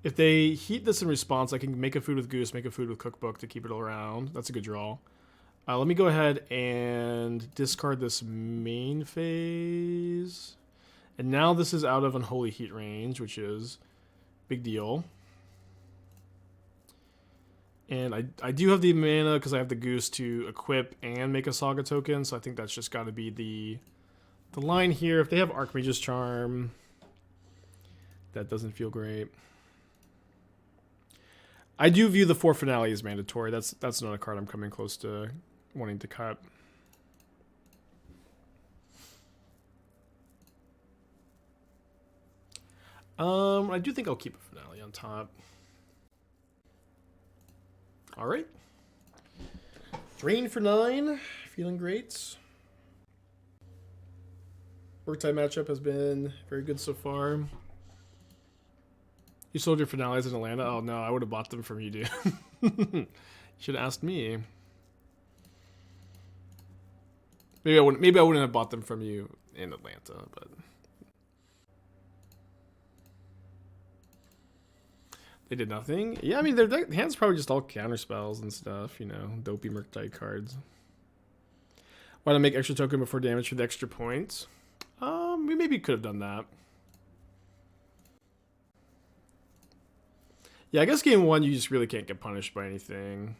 If they heat this in response, I can make a food with Goose, make a food with Cookbook to keep it all around. That's a good draw. Let me go ahead and discard this main phase. And now this is out of Unholy Heat range, which is big deal. And I do have the mana because I have the Goose to equip and make a Saga token, so I think that's just got to be the line here. If they have Archmage's Charm, that doesn't feel great. I do view the 4 Finale as mandatory. That's not a card I'm coming close to wanting to cut. I do think I'll keep a Finale on top. All right. Drain for 9. Feeling great. Work time matchup has been very good so far. You sold your Finales in Atlanta? Oh no, I would have bought them from you, dude. You should have asked me. Maybe I wouldn't have bought them from you in Atlanta, but they did nothing. Yeah, I mean their hand's probably just all counter spells and stuff, you know, dopey Murktide cards. Why not make extra token before damage for the extra points? We maybe could have done that. Yeah, I guess game 1 you just really can't get punished by anything.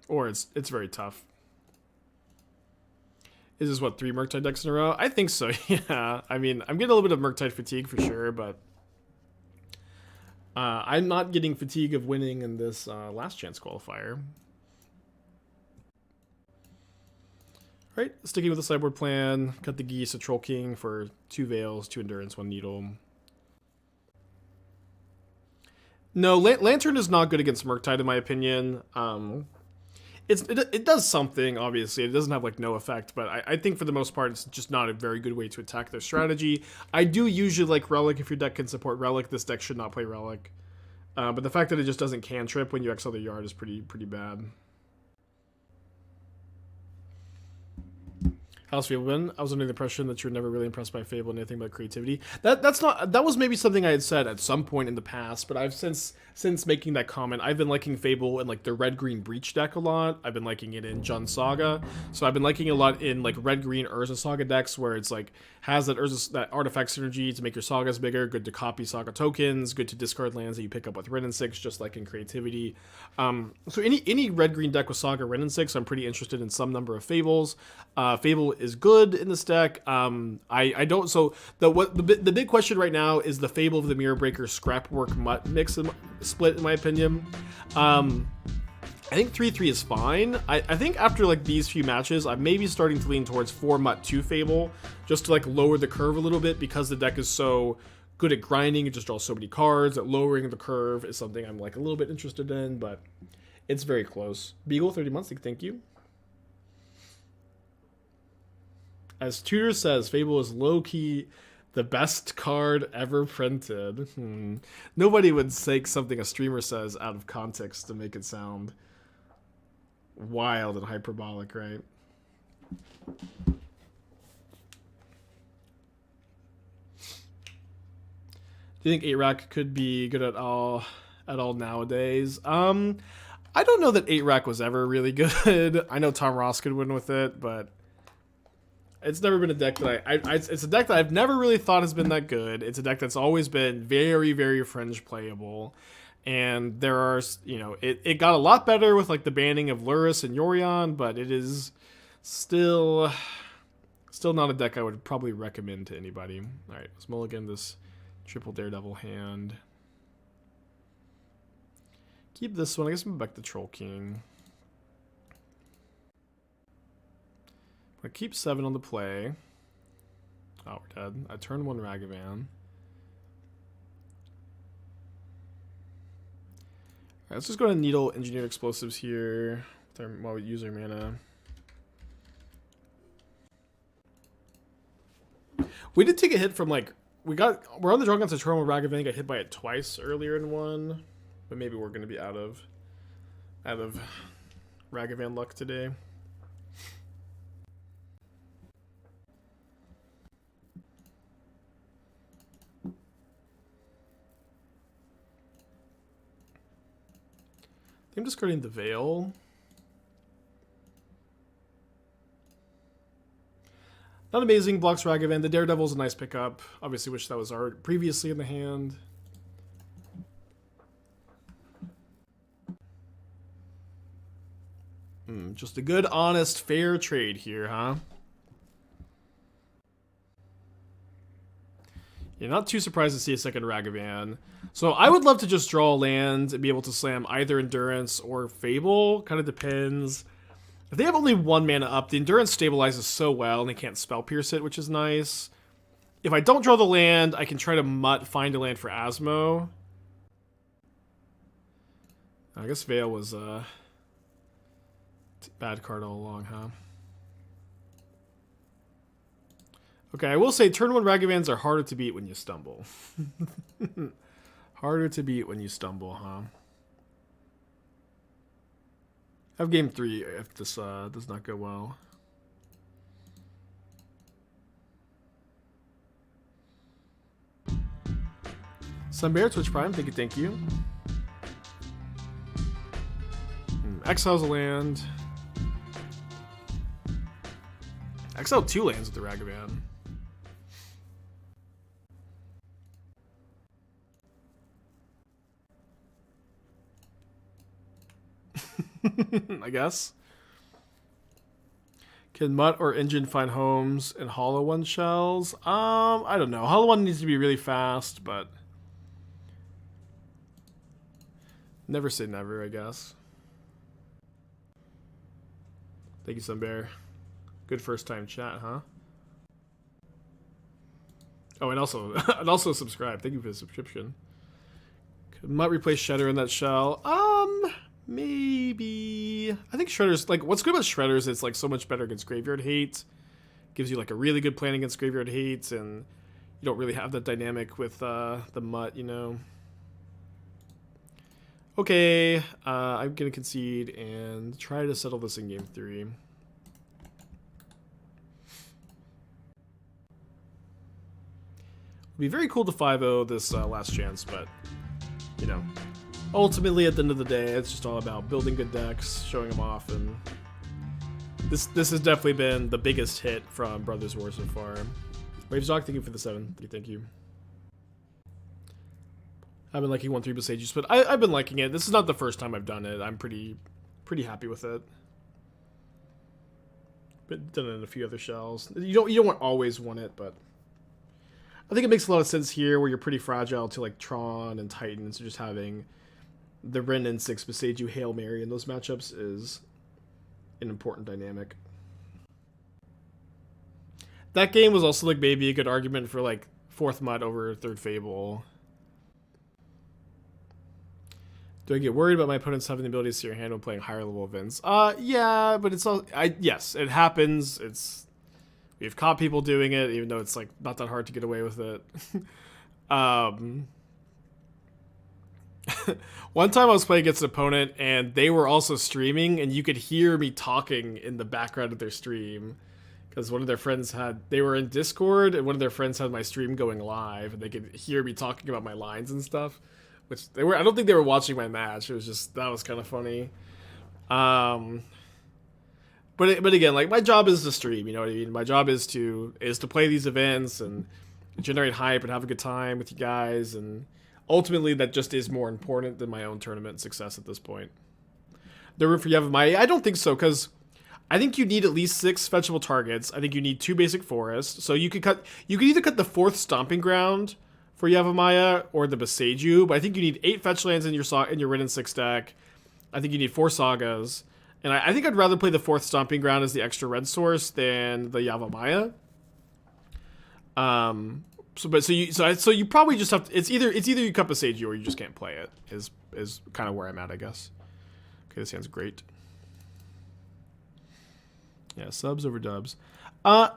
Or it's very tough. Is this what, 3 Murktide decks in a row? I think so, yeah. I mean, I'm getting a little bit of Murktide fatigue for sure, but I'm not getting fatigue of winning in this last chance qualifier. Right, sticking with the sideboard plan, cut the Geese, a Troll King for 2 Veils, 2 Endurance, 1 Needle. No, Lantern is not good against Murktide in my opinion. It does something, obviously. It doesn't have, like, no effect, but I think for the most part, it's just not a very good way to attack their strategy. I do usually like Relic. If your deck can support Relic, this deck should not play Relic. But the fact that it just doesn't cantrip when you exile the yard is pretty bad. How's Fable been? I was under the impression that you were never really impressed by Fable and anything but creativity. That was maybe something I had said at some point in the past, but I've since making that comment, I've been liking Fable in like the red-green Breach deck a lot. I've been liking it in Jund Saga. So I've been liking it a lot in like red-green Urza Saga decks where it's like has that artifact synergy to make your sagas bigger, good to copy Saga tokens, good to discard lands that you pick up with Wrenn and Six, just like in creativity. So any red-green deck with Saga, Wrenn and Six, I'm pretty interested in some number of Fables. Fable is good in this deck. I don't. So the big question right now is the Fable of the Mirror Breaker Scrapwork Mutt mix split in my opinion. I think 3/3 is fine. I think after like these few matches, I'm maybe starting to lean towards 4 Mutt 2 Fable just to like lower the curve a little bit because the deck is so good at grinding. It just draws so many cards that lowering the curve is something I'm like a little bit interested in, but it's very close. Beagle 30 months. Thank you. As Tudor says, Fable is low-key the best card ever printed. Nobody would take something a streamer says out of context to make it sound wild and hyperbolic, right? Do you think 8-Rack could be good at all nowadays? I don't know that 8-Rack was ever really good. I know Tom Ross could win with it, but it's never been a deck that it's a deck that I've never really thought has been that good. It's a deck that's always been very, very fringe playable. And there are, you know, it got a lot better with like the banning of Luris and Yorion, but it is still not a deck I would probably recommend to anybody. All right, let's mulligan this triple Daredevil hand. Keep this one. I guess I'm back to Troll King. I keep 7 on the play. Oh, we're dead. I turn 1 Ragavan. Alright, let's just go to Needle Engineer Explosives here while we use our mana. We did take a hit from like we're on the draw against a turn with Ragavan, got hit by it twice earlier in one, but maybe we're gonna be out of Ragavan luck today. I'm discarding the Veil. Not amazing, blocks Ragavan. The Daredevil's a nice pickup. Obviously wish that was already previously in the hand. Just a good, honest, fair trade here, huh? You're not too surprised to see a second Ragavan. So I would love to just draw a land and be able to slam either Endurance or Fable. Kind of depends. If they have only 1 mana up, the Endurance stabilizes so well and they can't Spell Pierce it, which is nice. If I don't draw the land, I can try to find a land for Asmo. I guess Veil was a bad card all along, huh? Okay, I will say turn 1 Ragavans are harder to beat when you stumble. Harder to beat when you stumble, huh? I have game 3 if this does not go well. Sunbear, Twitch Prime, thank you. Exiles a land. Exile 2 lands with the Ragavan. I guess. Can Mutt or Engine find homes in Hollow One shells? I don't know. Hollow One needs to be really fast, but never say never, I guess. Thank you, Sunbear. Good first time chat, huh? Oh, and also subscribe. Thank you for the subscription. Could Mutt replace Shredder in that shell? Maybe. I think Shredder's, like, what's good about Shredder is it's, like, so much better against Graveyard Hate. Gives you, like, a really good plan against Graveyard Hate, and you don't really have that dynamic with the Mutt, you know. Okay, I'm gonna concede and try to settle this in game 3. It'd be very cool to 5-0 this last chance, but, you know. Ultimately, at the end of the day, it's just all about building good decks, showing them off, and this has definitely been the biggest hit from Brothers War so far. Ravesdog, thank you for the 7. Thank you. I've been liking 1-3 Boseiju, but I've been liking it. This is not the first time I've done it. I'm pretty happy with it. But done it in a few other shells. You don't always want it, but I think it makes a lot of sense here, where you're pretty fragile to like Tron and Titan, so just having the Wrenn and Six Boseiju Hail Mary in those matchups is an important dynamic. That game was also like maybe a good argument for like 4th Mutt over 3rd Fable. Do I get worried about my opponents having the ability to see your hand when playing higher level events? Yeah, but it's all yes, it happens. We've caught people doing it, even though it's like not that hard to get away with it. One time I was playing against an opponent and they were also streaming, and you could hear me talking in the background of their stream because one of their friends they were in Discord, and one of their friends had my stream going live, and they could hear me talking about my lines and stuff, which I don't think they were watching my match. It was just, that was kind of funny. But again, like, my job is to stream, you know what I mean? My job is to play these events and generate hype and have a good time with you guys, and ultimately that just is more important than my own tournament success at this point. The room for Yavimaya? I don't think so, because I think you need at least 6 fetchable targets. I think you need 2 basic forests. So you could either cut the 4th Stomping Ground for Yavimaya or the Boseiju, but I think you need 8 fetch lands in your Wrenn and Six deck. I think you need 4 Sagas. And I think I'd rather play the 4th Stomping Ground as the extra red source than the Yavimaya. So you probably just have to, it's either you cut Boseiju or you just can't play it, is kind of where I'm at, I guess. Okay, this hand's great. Yeah, subs over dubs. I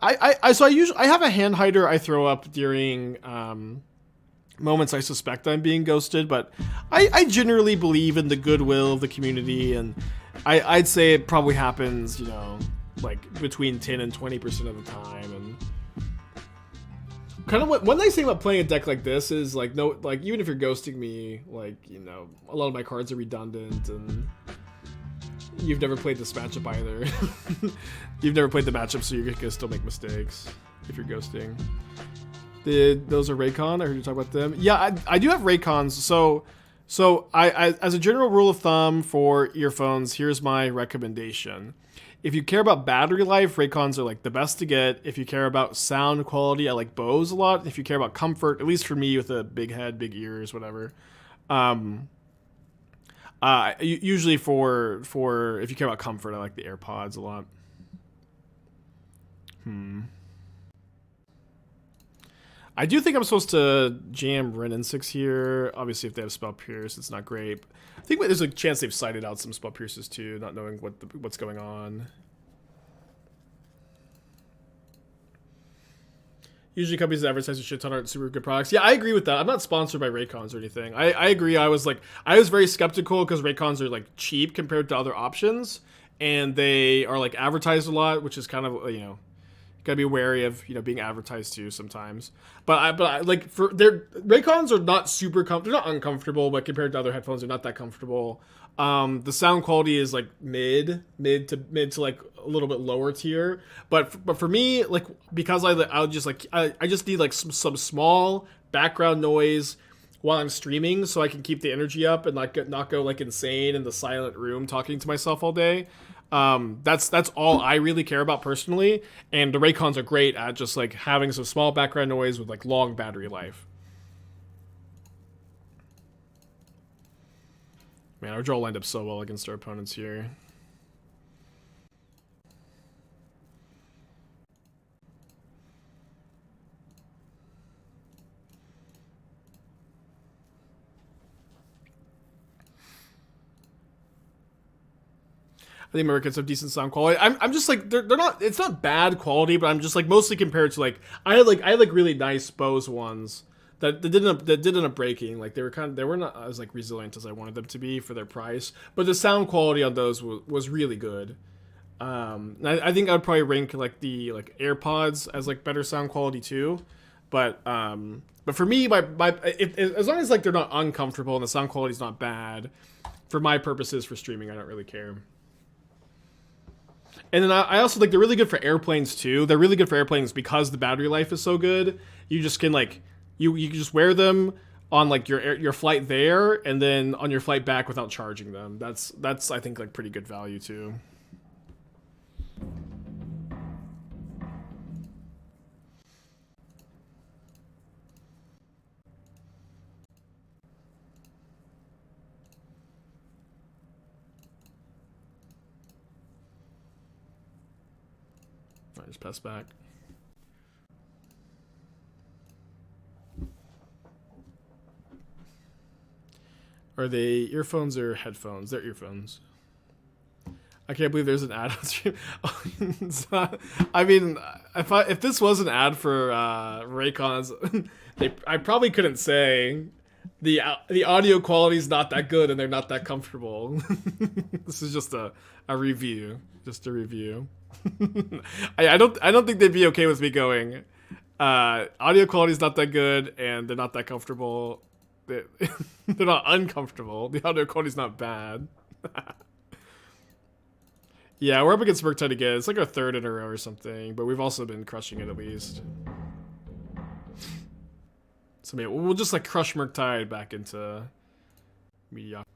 have a hand hider I throw up during moments I suspect I'm being ghosted, but I generally believe in the goodwill of the community, and I'd say it probably happens, you know, like between 10 and 20% of the time. And kind of what nice thing about playing a deck like this is, like, no, like, even if you're ghosting me, like, you know, a lot of my cards are redundant, and you've never played this matchup either. You've never played the matchup, so you're gonna still make mistakes if you're ghosting. Those are Raycon? I heard you talk about them. Yeah, I do have Raycons. So I as a general rule of thumb for earphones, here's my recommendation. If you care about battery life, Raycons are like the best to get. If you care about sound quality, I like Bose a lot. If you care about comfort, at least for me with a big head, big ears, whatever. Usually for if you care about comfort, I like the AirPods a lot. I do think I'm supposed to jam Wrenn and Six here. Obviously, if they have Spell Pierce, it's not great. I think there's a chance they've cited out some Spell Pierces too, not knowing what's going on. Usually companies that advertise a shit ton aren't super good products. Yeah, I agree with that. I'm not sponsored by Raycons or anything. I agree. I was very skeptical because Raycons are like cheap compared to other options, and they are like advertised a lot, which is kind of, you know, Gotta be wary of, you know, being advertised to sometimes. But I like, for their Raycons are not super they're not uncomfortable, but compared to other headphones, they're not that comfortable. The sound quality is like mid to like a little bit lower tier. But for me, like, because I just need like some small background noise while I'm streaming, so I can keep the energy up and not go like insane in the silent room talking to myself all day. That's all I really care about personally, and the Raycons are great at just like having some small background noise with like long battery life. Man, our draw lined up so well against our opponents here. I think Americans have decent sound quality. I'm just like, they're not, it's not bad quality, but I'm just like, mostly compared to like, I had like really nice Bose ones that did end up breaking. Like they were not as like resilient as I wanted them to be for their price, but the sound quality on those was really good. I think I'd probably rank like the like AirPods as like better sound quality too, but for me, as long as like they're not uncomfortable and the sound quality is not bad, for my purposes for streaming, I don't really care. And then I also think they're really good for airplanes too. They're really good for airplanes because the battery life is so good. You just can like, you can just wear them on like your flight there, and then on your flight back without charging them. That's I think like pretty good value too. I just pass back. Are they earphones or headphones? They're earphones. I can't believe there's an ad on stream. It's not, I mean, if this was an ad for Raycons, I probably couldn't say the audio quality is not that good and they're not that comfortable. This is just a review, just a review. I don't think they'd be okay with me going, audio quality is not that good and they're not that comfortable. They're not uncomfortable. The audio quality is not bad. Yeah, we're up against Murktide again. It's like our third in a row or something, but we've also been crushing it at least. So maybe we'll just like crush Murktide back into mediocrity.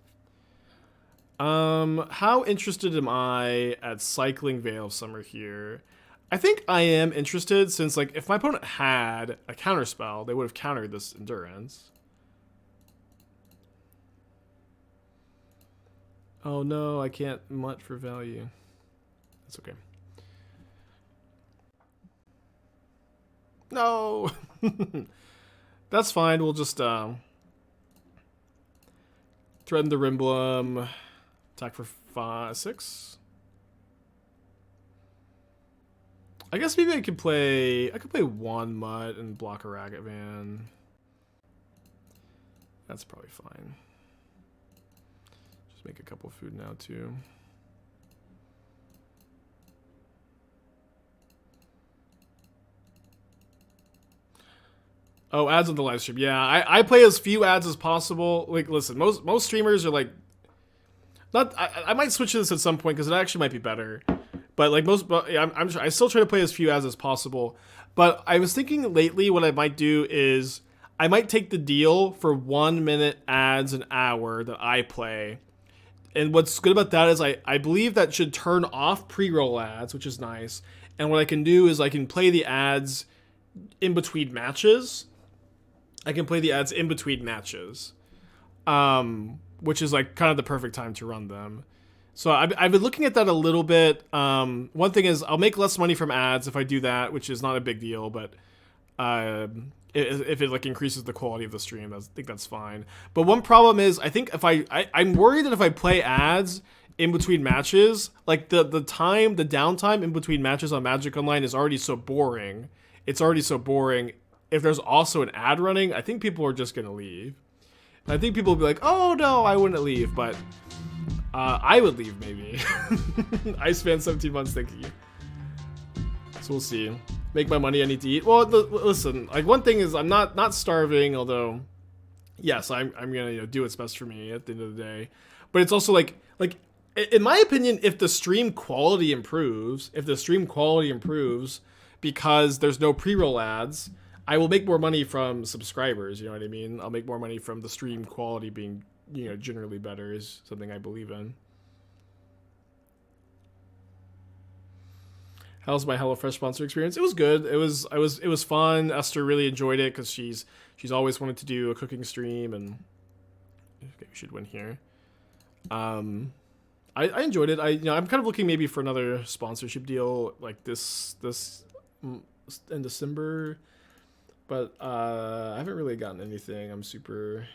How interested am I at cycling Veil of Summer here? I think I am interested, since like if my opponent had a counterspell, they would have countered this Endurance. Oh no, I can't mutt for value. That's okay. No! That's fine, we'll just threaten the Rimblum. Attack for 6. I guess maybe I could play one Mutt and block a Ragged Van. That's probably fine. Just make a couple food now too. Oh, ads on the live stream. Yeah, I play as few ads as possible. Like, listen, most streamers are like, not. I might switch to this at some point because it actually might be better. But like I'm sure I still try to play as few ads as possible. But I was thinking lately, what I might do is I might take the deal for 1 minute ads an hour that I play. And what's good about that is I believe that should turn off pre-roll ads, which is nice. And what I can do is I can play the ads in between matches. I can play the ads in between matches, which is like kind of the perfect time to run them. So I've been looking at that a little bit. One thing is I'll make less money from ads if I do that, which is not a big deal, but if it like increases the quality of the stream, I think that's fine. But one problem is I think if I'm worried that if I play ads in between matches, like the downtime in between matches on Magic Online is already so boring. It's already so boring. If there's also an ad running, I think people are just gonna leave. And I think people will be like, "Oh no, I wouldn't leave," but I would leave maybe. I spent 17 months thinking. So we'll see. make my money, I need to eat. Well, listen, like one thing is I'm not starving, although yes, I'm gonna do what's best for me at the end of the day. But it's also like in my opinion, if the stream quality improves, because there's no pre-roll ads, I will make more money from subscribers. You know what I mean? I'll make more money from the stream quality being generally better is something I believe in. How's my HelloFresh sponsor experience? It was good. It was fun. Esther really enjoyed it because she's always wanted to do a cooking stream, and okay, we should win here. I enjoyed it. I'm kind of looking maybe for another sponsorship deal like this in December, but I haven't really gotten anything I'm super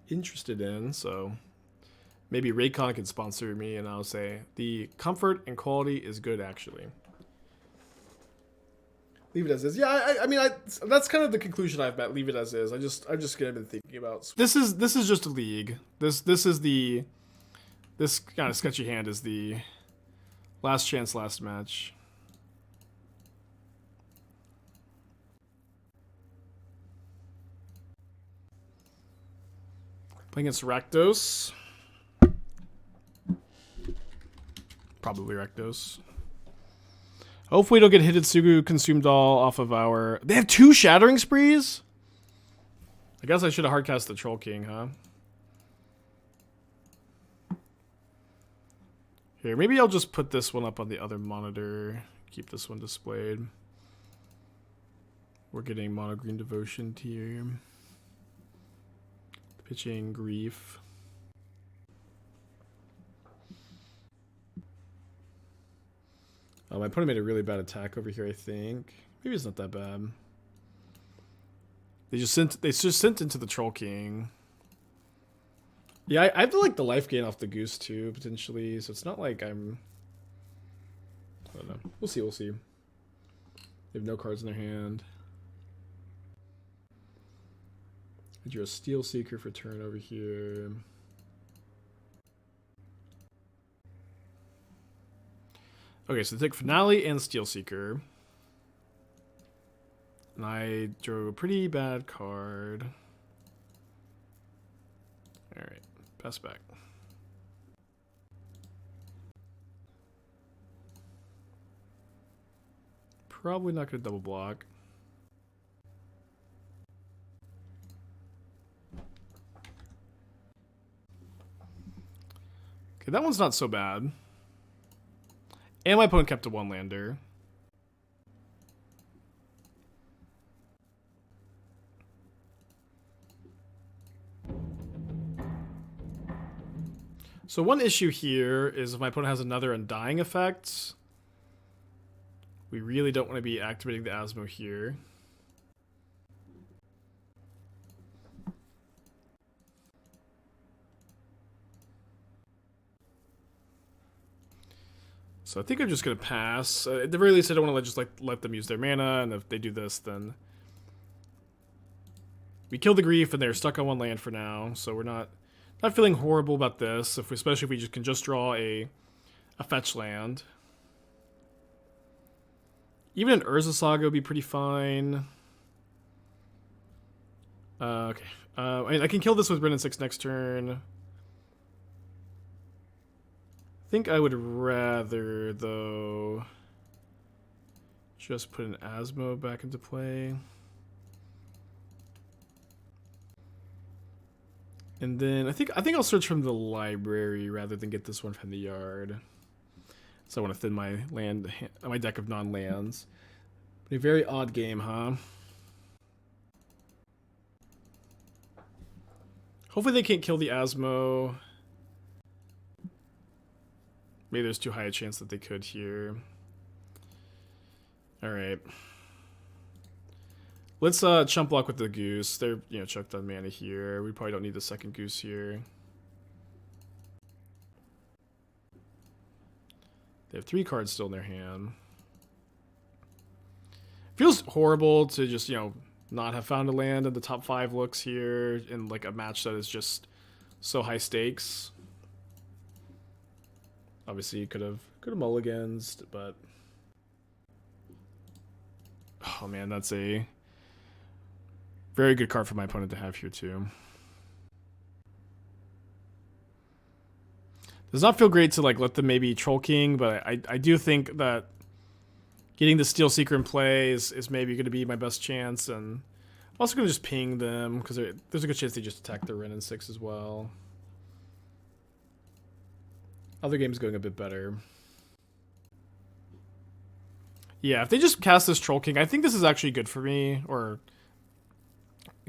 interested in. So maybe Raycon can sponsor me, and I'll say the comfort and quality is good actually. Leave it as is. Yeah, I mean, that's kind of the conclusion I've met. Leave it as is. I'm just gonna been thinking about. This is just a league. This kind of sketchy hand is the last chance, last match. Playing against Rakdos. Probably Rakdos. Hopefully we don't get Hidetsugu consumed all off of our... They have 2 Shattering Sprees? I guess I should have hardcast the Troll King, huh? Here, maybe I'll just put this one up on the other monitor. Keep this one displayed. We're getting Mono Green Devotion here. Pitching Grief. My opponent made a really bad attack over here, I think. Maybe it's not that bad. They just sent into the Troll King. Yeah, I have to like the life gain off the Goose too, potentially. So it's not like I don't know. We'll see. They have no cards in their hand. I drew a Steelseeker for turn over here. Okay, so they take Finale and Steelseeker. And I drew a pretty bad card. Alright, pass back. Probably not going to double block. Okay, that one's not so bad. And my opponent kept a 1-lander. So one issue here is if my opponent has another Undying effect, we really don't want to be activating the Asmo here. So I think I'm just going to pass. At the very least, I don't want to just let them use their mana, and if they do this, then we kill the Grief, and they're stuck on 1 land for now. So we're not feeling horrible about this, especially if we can just draw a fetch land. Even an Urza Saga would be pretty fine. Okay. I can kill this with Wrenn and Six next turn. I think I would rather, though, just put an Asmo back into play. And then I think I'll search from the library rather than get this one from the yard. So I want to thin my deck of non-lands. A very odd game, huh? Hopefully they can't kill the Asmo. Maybe there's too high a chance that they could here. Alright. Let's chump block with the Goose. They're, chucked on mana here. We probably don't need the second Goose here. They have 3 cards still in their hand. Feels horrible to just, not have found a land in the top 5 looks here in like a match that is just so high stakes. Obviously, you could have mulligansed, but Oh man, that's a very good card for my opponent to have here too. Does not feel great to like let them maybe Troll King, but I do think that getting the Steelseeker in play is maybe going to be my best chance, and I'm also going to just ping them because there's a good chance they just attack the Wrenn and Six as well. Other game's going a bit better. Yeah, if they just cast this Troll King, I think this is actually good for me, or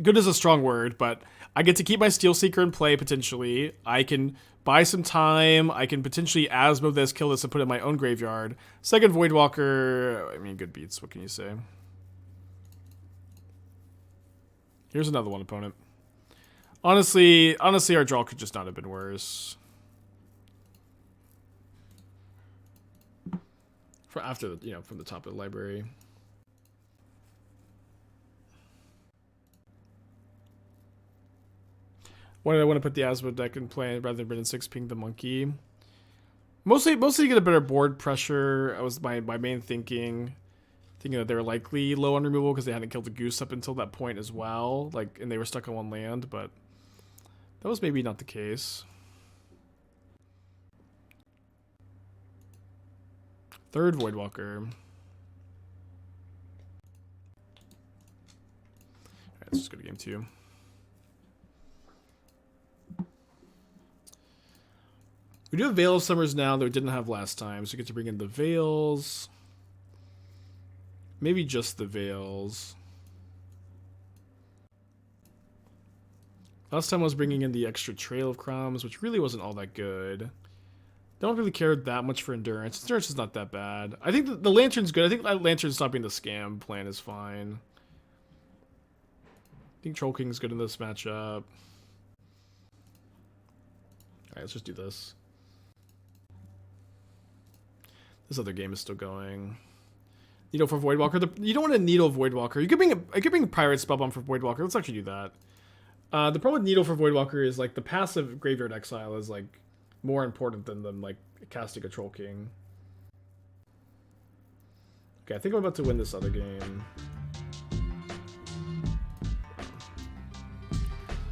good is a strong word, but I get to keep my Steelseeker in play potentially. I can buy some time. I can potentially Asmo this, kill this, and put it in my own graveyard. Second Voidwalker, I mean, good beats. What can you say? Here's another one opponent. Honestly, our draw could just not have been worse. After the, from the top of the library. Why did I want to put the Asmo deck in play rather than Wrenn and Six ping the monkey? Mostly to get a better board pressure. That was my main thinking that they were likely low on removal because they hadn't killed the goose up until that point as well. And they were stuck on one land, but that was maybe not the case. Third Voidwalker. Alright, let's just go to game 2. We do have Veil of Summers now that we didn't have last time, so we get to bring in the Veils. Maybe just the Veils. Last time I was bringing in the extra Trail of Crumbs, which really wasn't all that good. Don't really care that much for Endurance. Endurance is not that bad. I think the Lantern's good. I think that Lantern stopping the scam plan is fine. I think Troll King's good in this matchup. Alright, let's just do this. This other game is still going. Needle for Voidwalker. You don't want a Needle Voidwalker. I could bring a Pyrite Spellbomb for Voidwalker. Let's actually do that. The problem with Needle for Voidwalker is like the passive Graveyard Exile is like more important than them like casting a Troll King. Okay, I think I'm about to win this other game.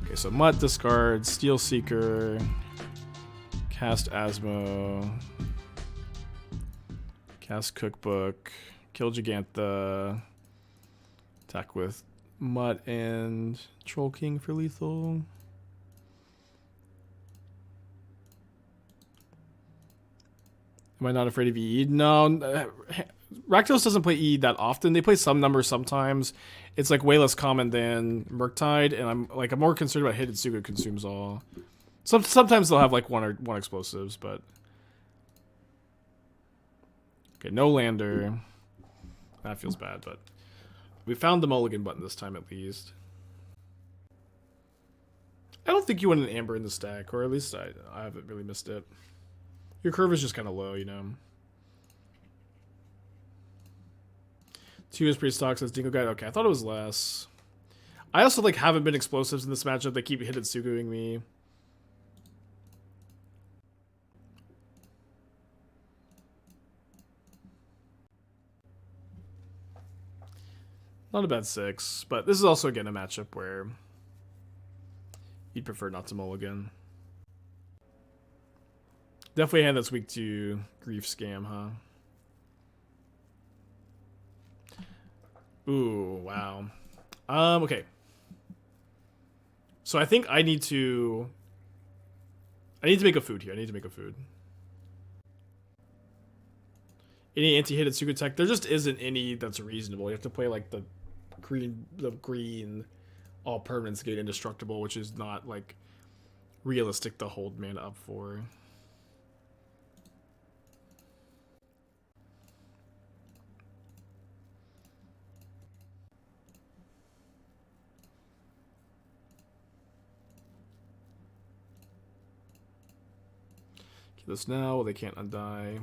Okay, so Mutt discards, Steelseeker, cast Asmo, cast Cookbook, kill Gigantha, attack with Mutt and Troll King for lethal. Am I not afraid of EE? No. Rakdos doesn't play EE that often. They play some numbers sometimes. It's like way less common than Murktide, and I'm more concerned about Hidetsugu consumes all. Sometimes they'll have like one explosives, but okay, no lander. That feels bad, but we found the mulligan button this time at least. I don't think you want an Amber in the stack, or at least I haven't really missed it. Your curve is just kind of low, you know. 2 is pre-stock, says Dingo Guide. Okay, I thought it was less. I also like haven't been explosives in this matchup. They keep Hidetsuguing me. Not a bad 6, but this is also again a matchup where you'd prefer not to mulligan. Definitely a hand that's weak to Grief Scam, huh? Ooh, wow. Okay. So I think I need to make a food here. I need to make a food. Any anti-Hidetsugu tech? There just isn't any that's reasonable. You have to play like the green all permanents get indestructible, which is not like realistic to hold mana up for. Kill this now, they can't undie.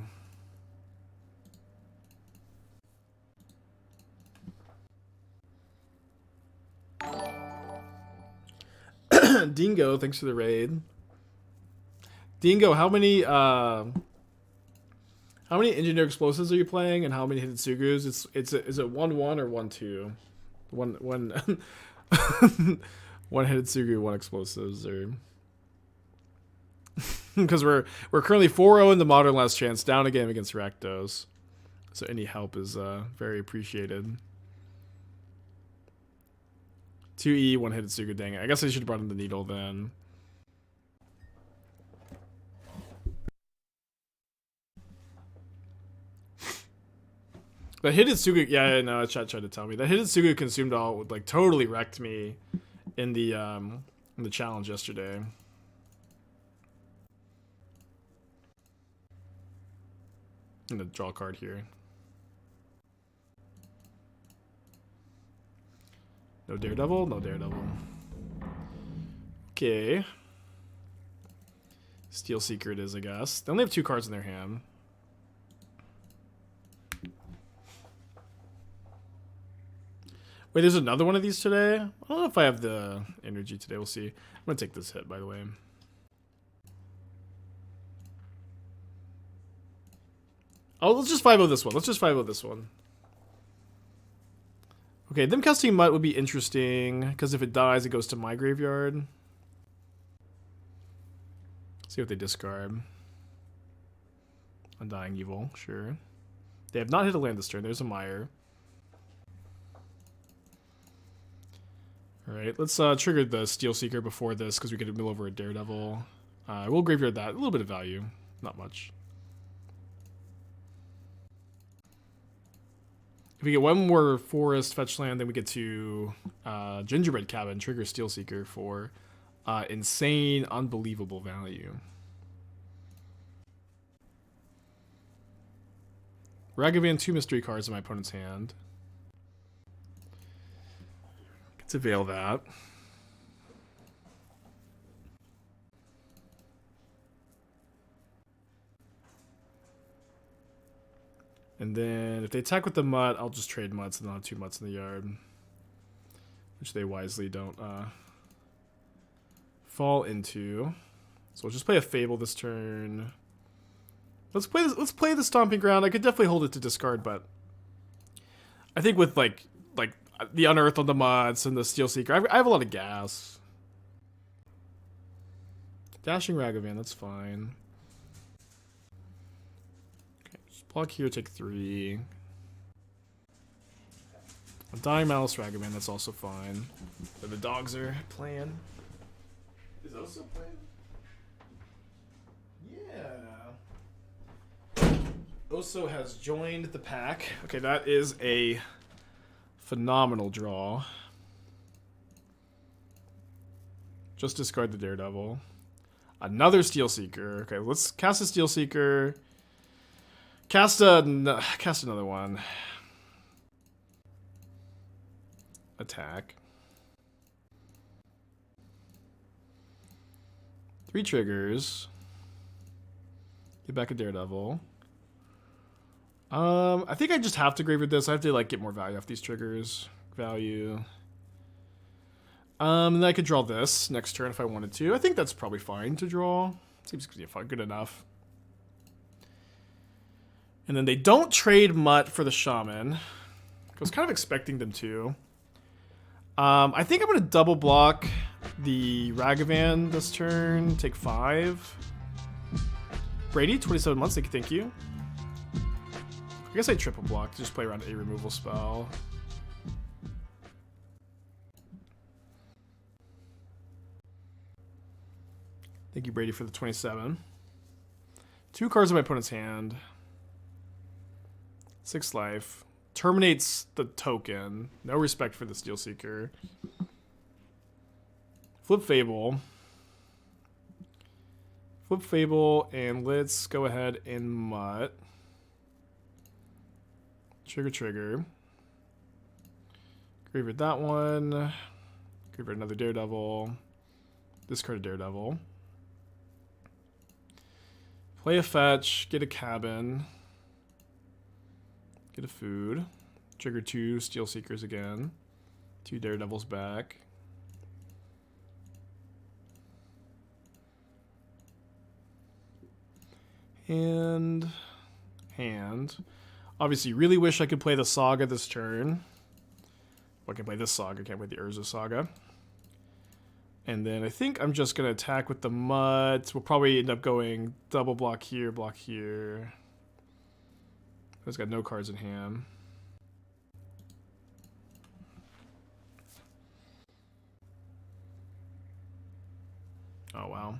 Dingo, thanks for the raid. Dingo, how many How many engineer explosives are you playing, and how many Hidetsugus? Is it 1-1 or 1-2? One one Hidetsugu, one explosives, or because we're currently 4-0 in the modern last chance, down a game against Rakdos. So any help is very appreciated. 2E, one Hidetsugu, dang it. I guess I should have brought in the needle then. The Hidetsugu, yeah, no, chat tried to tell me. The Hidetsugu consumed all, like, totally wrecked me in the challenge yesterday. I'm gonna draw a card here. No Daredevil? No Daredevil. Okay. Steelseeker it is, I guess. They only have 2 cards in their hand. Wait, there's another one of these today? I don't know if I have the energy today. We'll see. I'm gonna take this hit, by the way. Oh, let's just 5-0 this one. Let's just 5-0 this one. Okay, them casting Mutt would be interesting, because if it dies, it goes to my graveyard. See what they discard. Undying Evil, sure. They have not hit a land this turn. There's a Mire. Alright, let's trigger the Steelseeker before this, because we could mill over a Daredevil. We'll graveyard that. A little bit of value. Not much. If we get one more forest fetch land, then we get to Gingerbread Cabin, trigger Steelseeker for insane, unbelievable value. Ragavan, 2 mystery cards in my opponent's hand. Let's avail that. And then if they attack with the Mutt, I'll just trade Mutts and I'll have 2 Mutts in the yard. Which they wisely don't fall into. So we'll just play a Fable this turn. Let's play the Stomping Ground. I could definitely hold it to discard, but I think with like the Unearth on the Mutts and the Steelseeker, I have a lot of gas. Dashing Ragavan, that's fine. Okay, just block here, take 3. A Dying Malice Ragavan, that's also fine. But the dogs are playing. Is Oso playing? Yeah. Oso has joined the pack. Okay, that is a phenomenal draw. Just discard the Daredevil. Another Steelseeker. Okay, let's cast a Steelseeker. Cast another one. Attack. 3 triggers. Get back a Daredevil. I think I just have to graveyard this. I have to like get more value off these triggers. Value. And then I could draw this next turn if I wanted to. I think that's probably fine to draw. Seems good enough. And then they don't trade Mutt for the Shaman. I was kind of expecting them to. I think I'm going to double block the Ragavan this turn. Take 5. Brady, 27 months. Thank you. I guess I triple block to just play around a removal spell. Thank you, Brady, for the 27. 2 cards in my opponent's hand. 6 life. Terminates the token. No respect for the Steelseeker. Flip Fable. Flip Fable, and let's go ahead and Mutt. Trigger. Graveyard that one. Graveyard another Daredevil. Discard a Daredevil. Play a fetch. Get a cabin. Get a food. Trigger 2 Steelseekers again. 2 Daredevils back. And hand. Obviously, really wish I could play the Saga this turn. Well, I can play this Saga, can't play the Urza Saga. And then I think I'm just going to attack with the Mutt. We'll probably end up going double block here, block here. It's got no cards in hand. Oh, wow.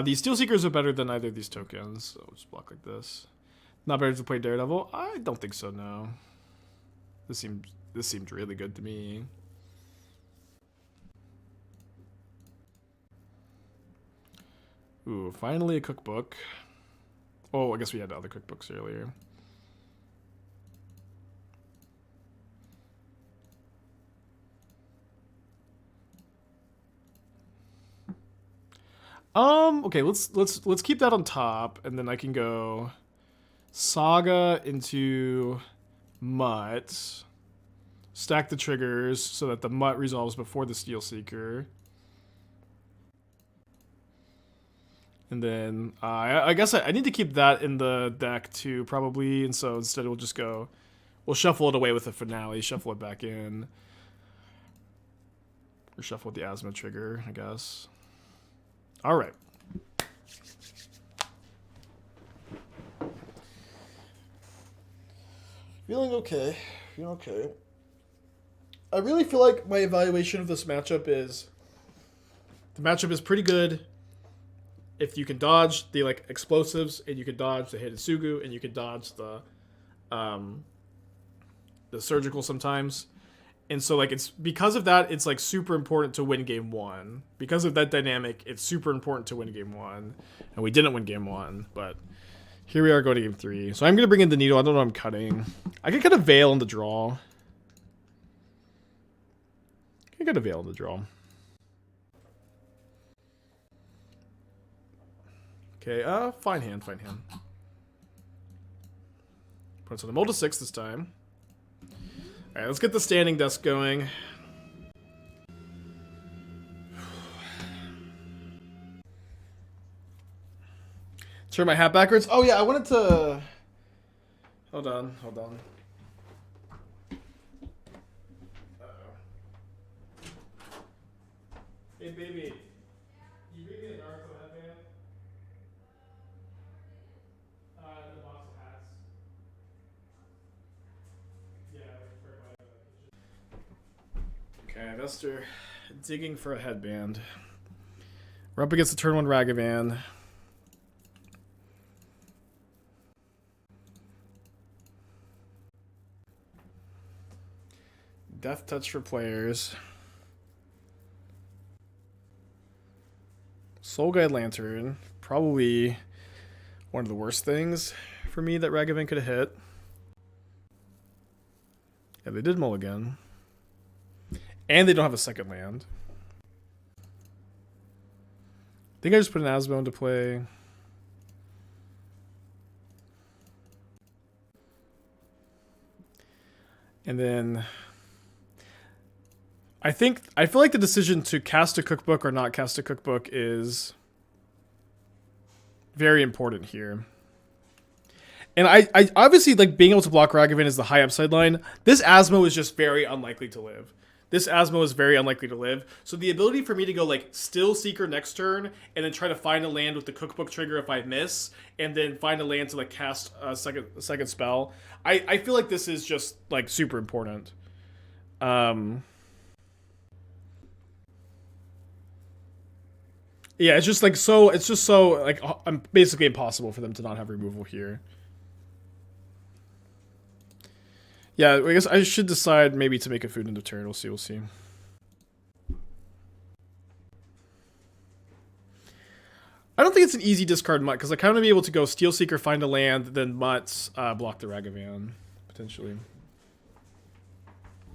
These Steelseekers are better than either of these tokens. So I'll just block like this. Not better to play Daredevil? I don't think so, no. This seemed really good to me. Ooh, finally a cookbook. Oh, I guess we had other cookbooks earlier. Okay, let's keep that on top, and then I can go Saga into Mutt. Stack the triggers so that the Mutt resolves before the Steelseeker. And then I guess I need to keep that in the deck too, probably. And so instead we'll just go, we'll shuffle it away with the Finale, shuffle it back in. Or shuffle with the Asma trigger, I guess. All right. Feeling okay. Feeling okay. I really feel like my evaluation of this matchup is, the matchup is pretty good if you can dodge the like explosives, and you can dodge the Hidetsugu, and you can dodge the surgical sometimes. And so like it's because of that, it's like super important to win game one. Because of that dynamic, it's super important to win game one. And we didn't win game one, but here we are going to game three. So I'm gonna bring in the needle. I don't know what I'm cutting. I can cut a veil in the draw. I got a veil in the draw. Okay, fine hand, fine hand. Put us on the mold to 6 this time. Alright, let's get the standing desk going. Turn my hat backwards. Oh yeah, I wanted to... Hold on, hold on. Uh-oh. Hey baby, you bring me a Naruto headband? In the box of hats. Yeah, okay, Vester digging for a headband. We're up against the turn 1 Ragavan. Death touch for players. Soul Guide Lantern. Probably one of the worst things for me that Ragavan could have hit. Yeah, they did mulligan. And they don't have a second land. I think I just put an Asmo into play. And then I feel like the decision to cast a cookbook or not cast a cookbook is very important here. And I obviously like being able to block Ragavan is the high upside line. This Asmo is just very unlikely to live. This Asmo is very unlikely to live. So the ability for me to go like Steelseeker next turn and then try to find a land with the cookbook trigger if I miss, and then find a land to like cast a second spell. I feel like this is just like super important. Yeah, it's just so like I'm basically impossible for them to not have removal here. Yeah, I guess I should decide maybe to make a food into turn. We'll see. I don't think it's an easy discard Mutt, because I kind of be able to go Steelseeker, find a land, then Mutt, block the Ragavan, potentially.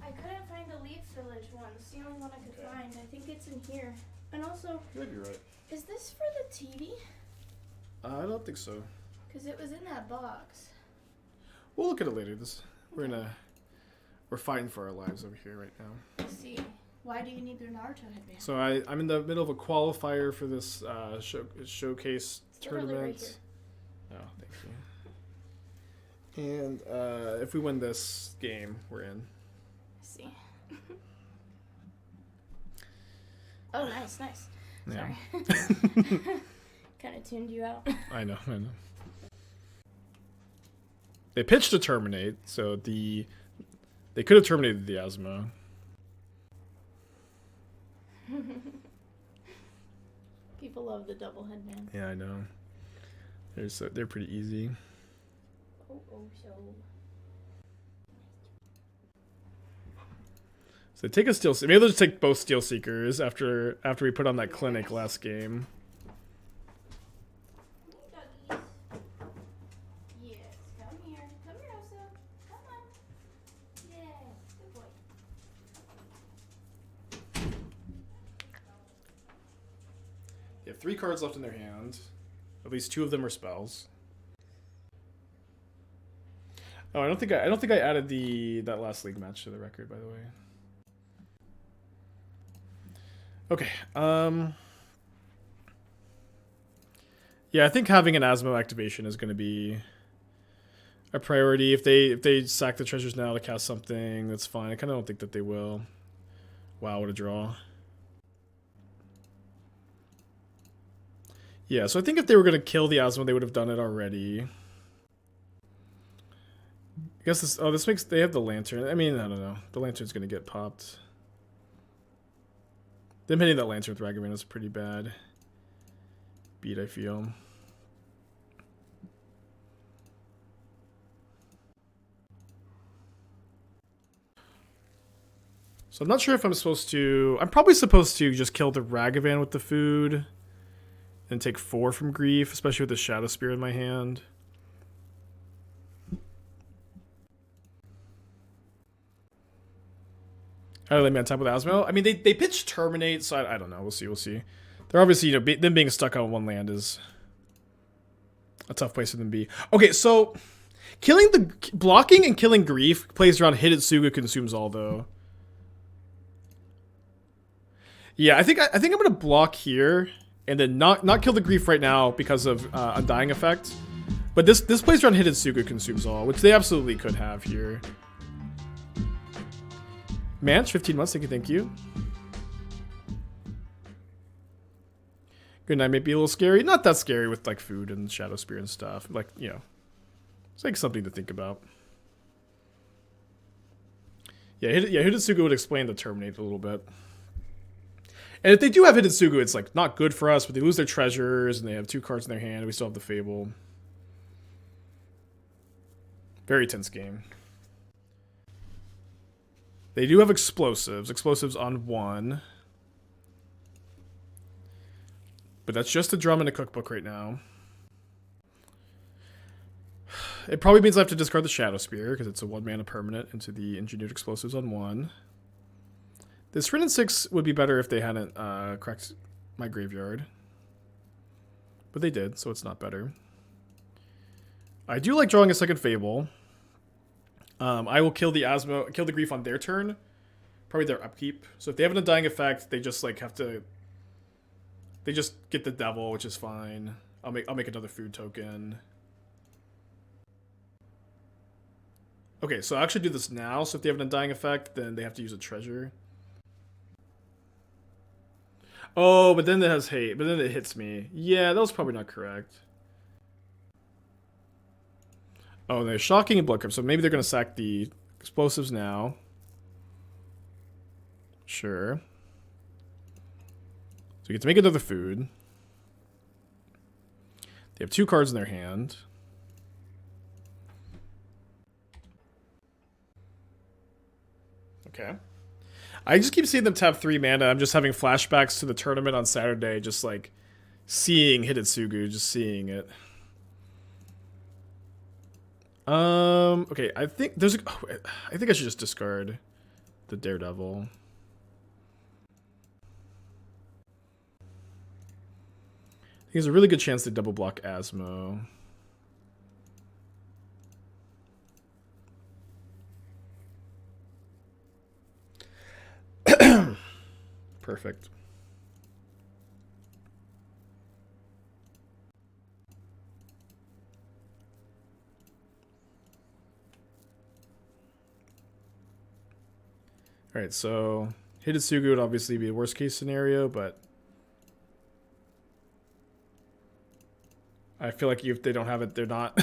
I couldn't find the Leaf Village one. It's the only one I could find. I think it's in here. And also, You might be right. is this for the TV? I don't think so. Because it was in that box. We'll look at it later. We're fighting for our lives over here right now. Let's see. Why do you need the Naruto headband? So I'm in the middle of a qualifier for this showcase It's literally tournament. right here. Oh, thank you. And if we win this game, we're in. I see. Oh, nice. Yeah. Sorry. Kind of tuned you out. I know. They pitched to terminate, so they could have terminated the Asmo. People love the double head man. Yeah, I know. They're pretty easy. So they take a Steel. Maybe they'll just take both Steelseekers after we put on that clinic last game. Doggies. Yes, come here, Elsa. Come on. Yeah, good boy. They have 3 cards left in their hand. At least 2 of them are spells. Oh, I don't think I added that last league match to the record, by the way. Okay. Yeah, I think having an Asmo activation is going to be a priority. If they sack the treasures now to cast something, that's fine. I kind of don't think that they will. Wow, what a draw. Yeah, so I think if they were going to kill the Asmo, they would have done it already. I guess this makes... They have the Lantern. I mean, I don't know. The Lantern's going to get popped. Them hitting that Lantern with Ragavan is a pretty bad beat, I feel. So I'm not sure if I'm supposed to... I'm probably supposed to just kill the Ragavan with the food and take 4 from Grief, especially with the Shadowspear in my hand. How do they man tap with Asmo? I mean, they pitch Terminate, so I don't know. We'll see. They're obviously, them being stuck on one land is a tough place for them to be. Okay, so blocking and killing Grief plays around Hidetsugu consumes all, though. Yeah, I think I'm gonna block here and then not kill the Grief right now because of Undying Effect. But this plays around Hidetsugu consumes all, which they absolutely could have here. Manch, 15 months, thank you. Good night may be a little scary. Not that scary with like food and Shadowspear and stuff. Like, you know, it's like something to think about. Yeah, Hidetsugu would explain the Terminate a little bit. And if they do have Hidetsugu, it's like not good for us, but they lose their treasures and they have 2 cards in their hand and we still have the Fable. Very tense game. They do have explosives. Explosives on 1. But that's just a drum and a cookbook right now. It probably means I have to discard the Shadowspear because it's a 1-mana permanent into the engineered explosives on 1. This Wrenn and Six would be better if they hadn't cracked my graveyard. But they did, so it's not better. I do like drawing a second Fable. I will kill the Asmo, kill the Grief on their turn. Probably their upkeep. So if they have an Undying Effect, they just like have to... They just get the Devil, which is fine. I'll make another food token. Okay, so I'll actually do this now. So if they have an Undying Effect, then they have to use a treasure. Oh, but then it has hate. But then it hits me. Yeah, that was probably not correct. Oh, they're Shocking and Bloodcrypt, so maybe they're going to sack the explosives now. Sure. So you get to make another food. They have 2 cards in their hand. Okay. I just keep seeing them tap 3 mana. I'm just having flashbacks to the tournament on Saturday, just like seeing Hidetsugu, just seeing it. Okay, I think there's I think I should just discard the Daredevil. I think there's a really good chance they double block Asmo. Perfect. Alright, so Hidetsugu would obviously be a worst case scenario, but I feel like if they don't have it, they're not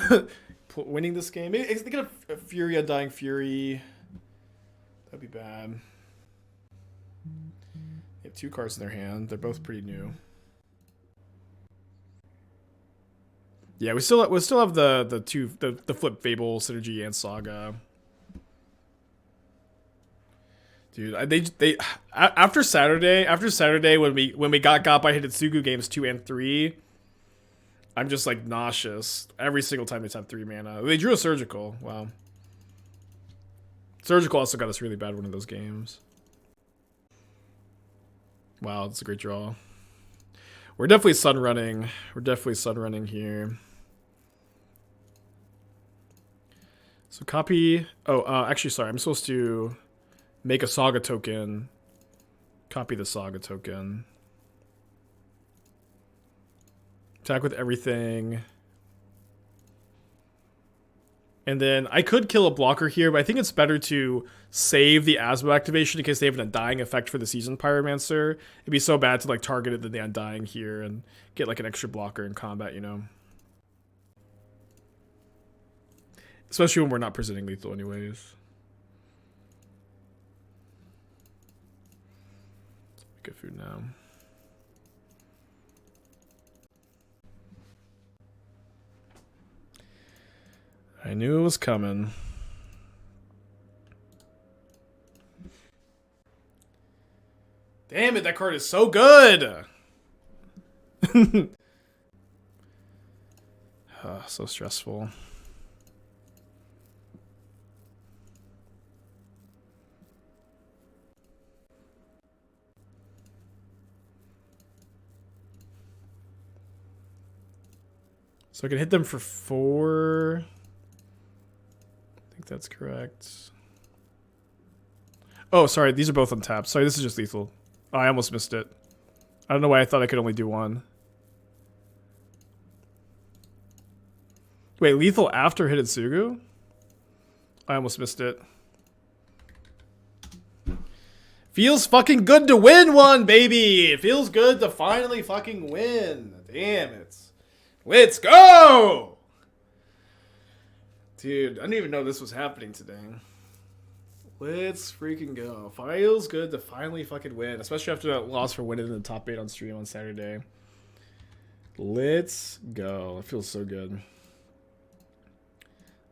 winning this game. Maybe they get a Fury, Undying Fury. That'd be bad. They have 2 cards in their hand. They're both pretty new. Yeah, we still have the flip Fable synergy and Saga. Dude, they after Saturday when we got by Hidetsugu games 2 and 3, I'm just like nauseous every single time they have 3 mana. They drew a Surgical. Wow. Surgical also got us really bad one of those games. Wow, that's a great draw. We're definitely sun running. We're definitely sun running here. So copy. Oh, actually, sorry. I'm supposed to make a Saga token. Copy the Saga token. Attack with everything. And then I could kill a blocker here, but I think it's better to save the Asmo activation in case they have an Undying effect for the Seasoned Pyromancer. It'd be so bad to like target it than the Undying here and get like an extra blocker in combat, you know? Especially when we're not presenting lethal anyways. Get food now. I knew it was coming. Damn it, that card is so good! So stressful. So I can hit them for 4. I think that's correct. Oh, sorry. These are both untapped. Sorry, this is just lethal. Oh, I almost missed it. I don't know why I thought I could only do 1. Wait, lethal after Hidetsugu? I almost missed it. Feels fucking good to win one, baby! It feels good to finally fucking win. Damn it. Let's go! Dude, I didn't even know this was happening today. Let's freaking go. Feels good to finally fucking win, especially after that loss for winning in the top 8 on stream on Saturday. Let's go. It feels so good.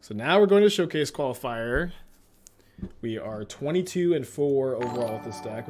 So now we're going to Showcase Qualifier. We are 22-4 overall with this deck.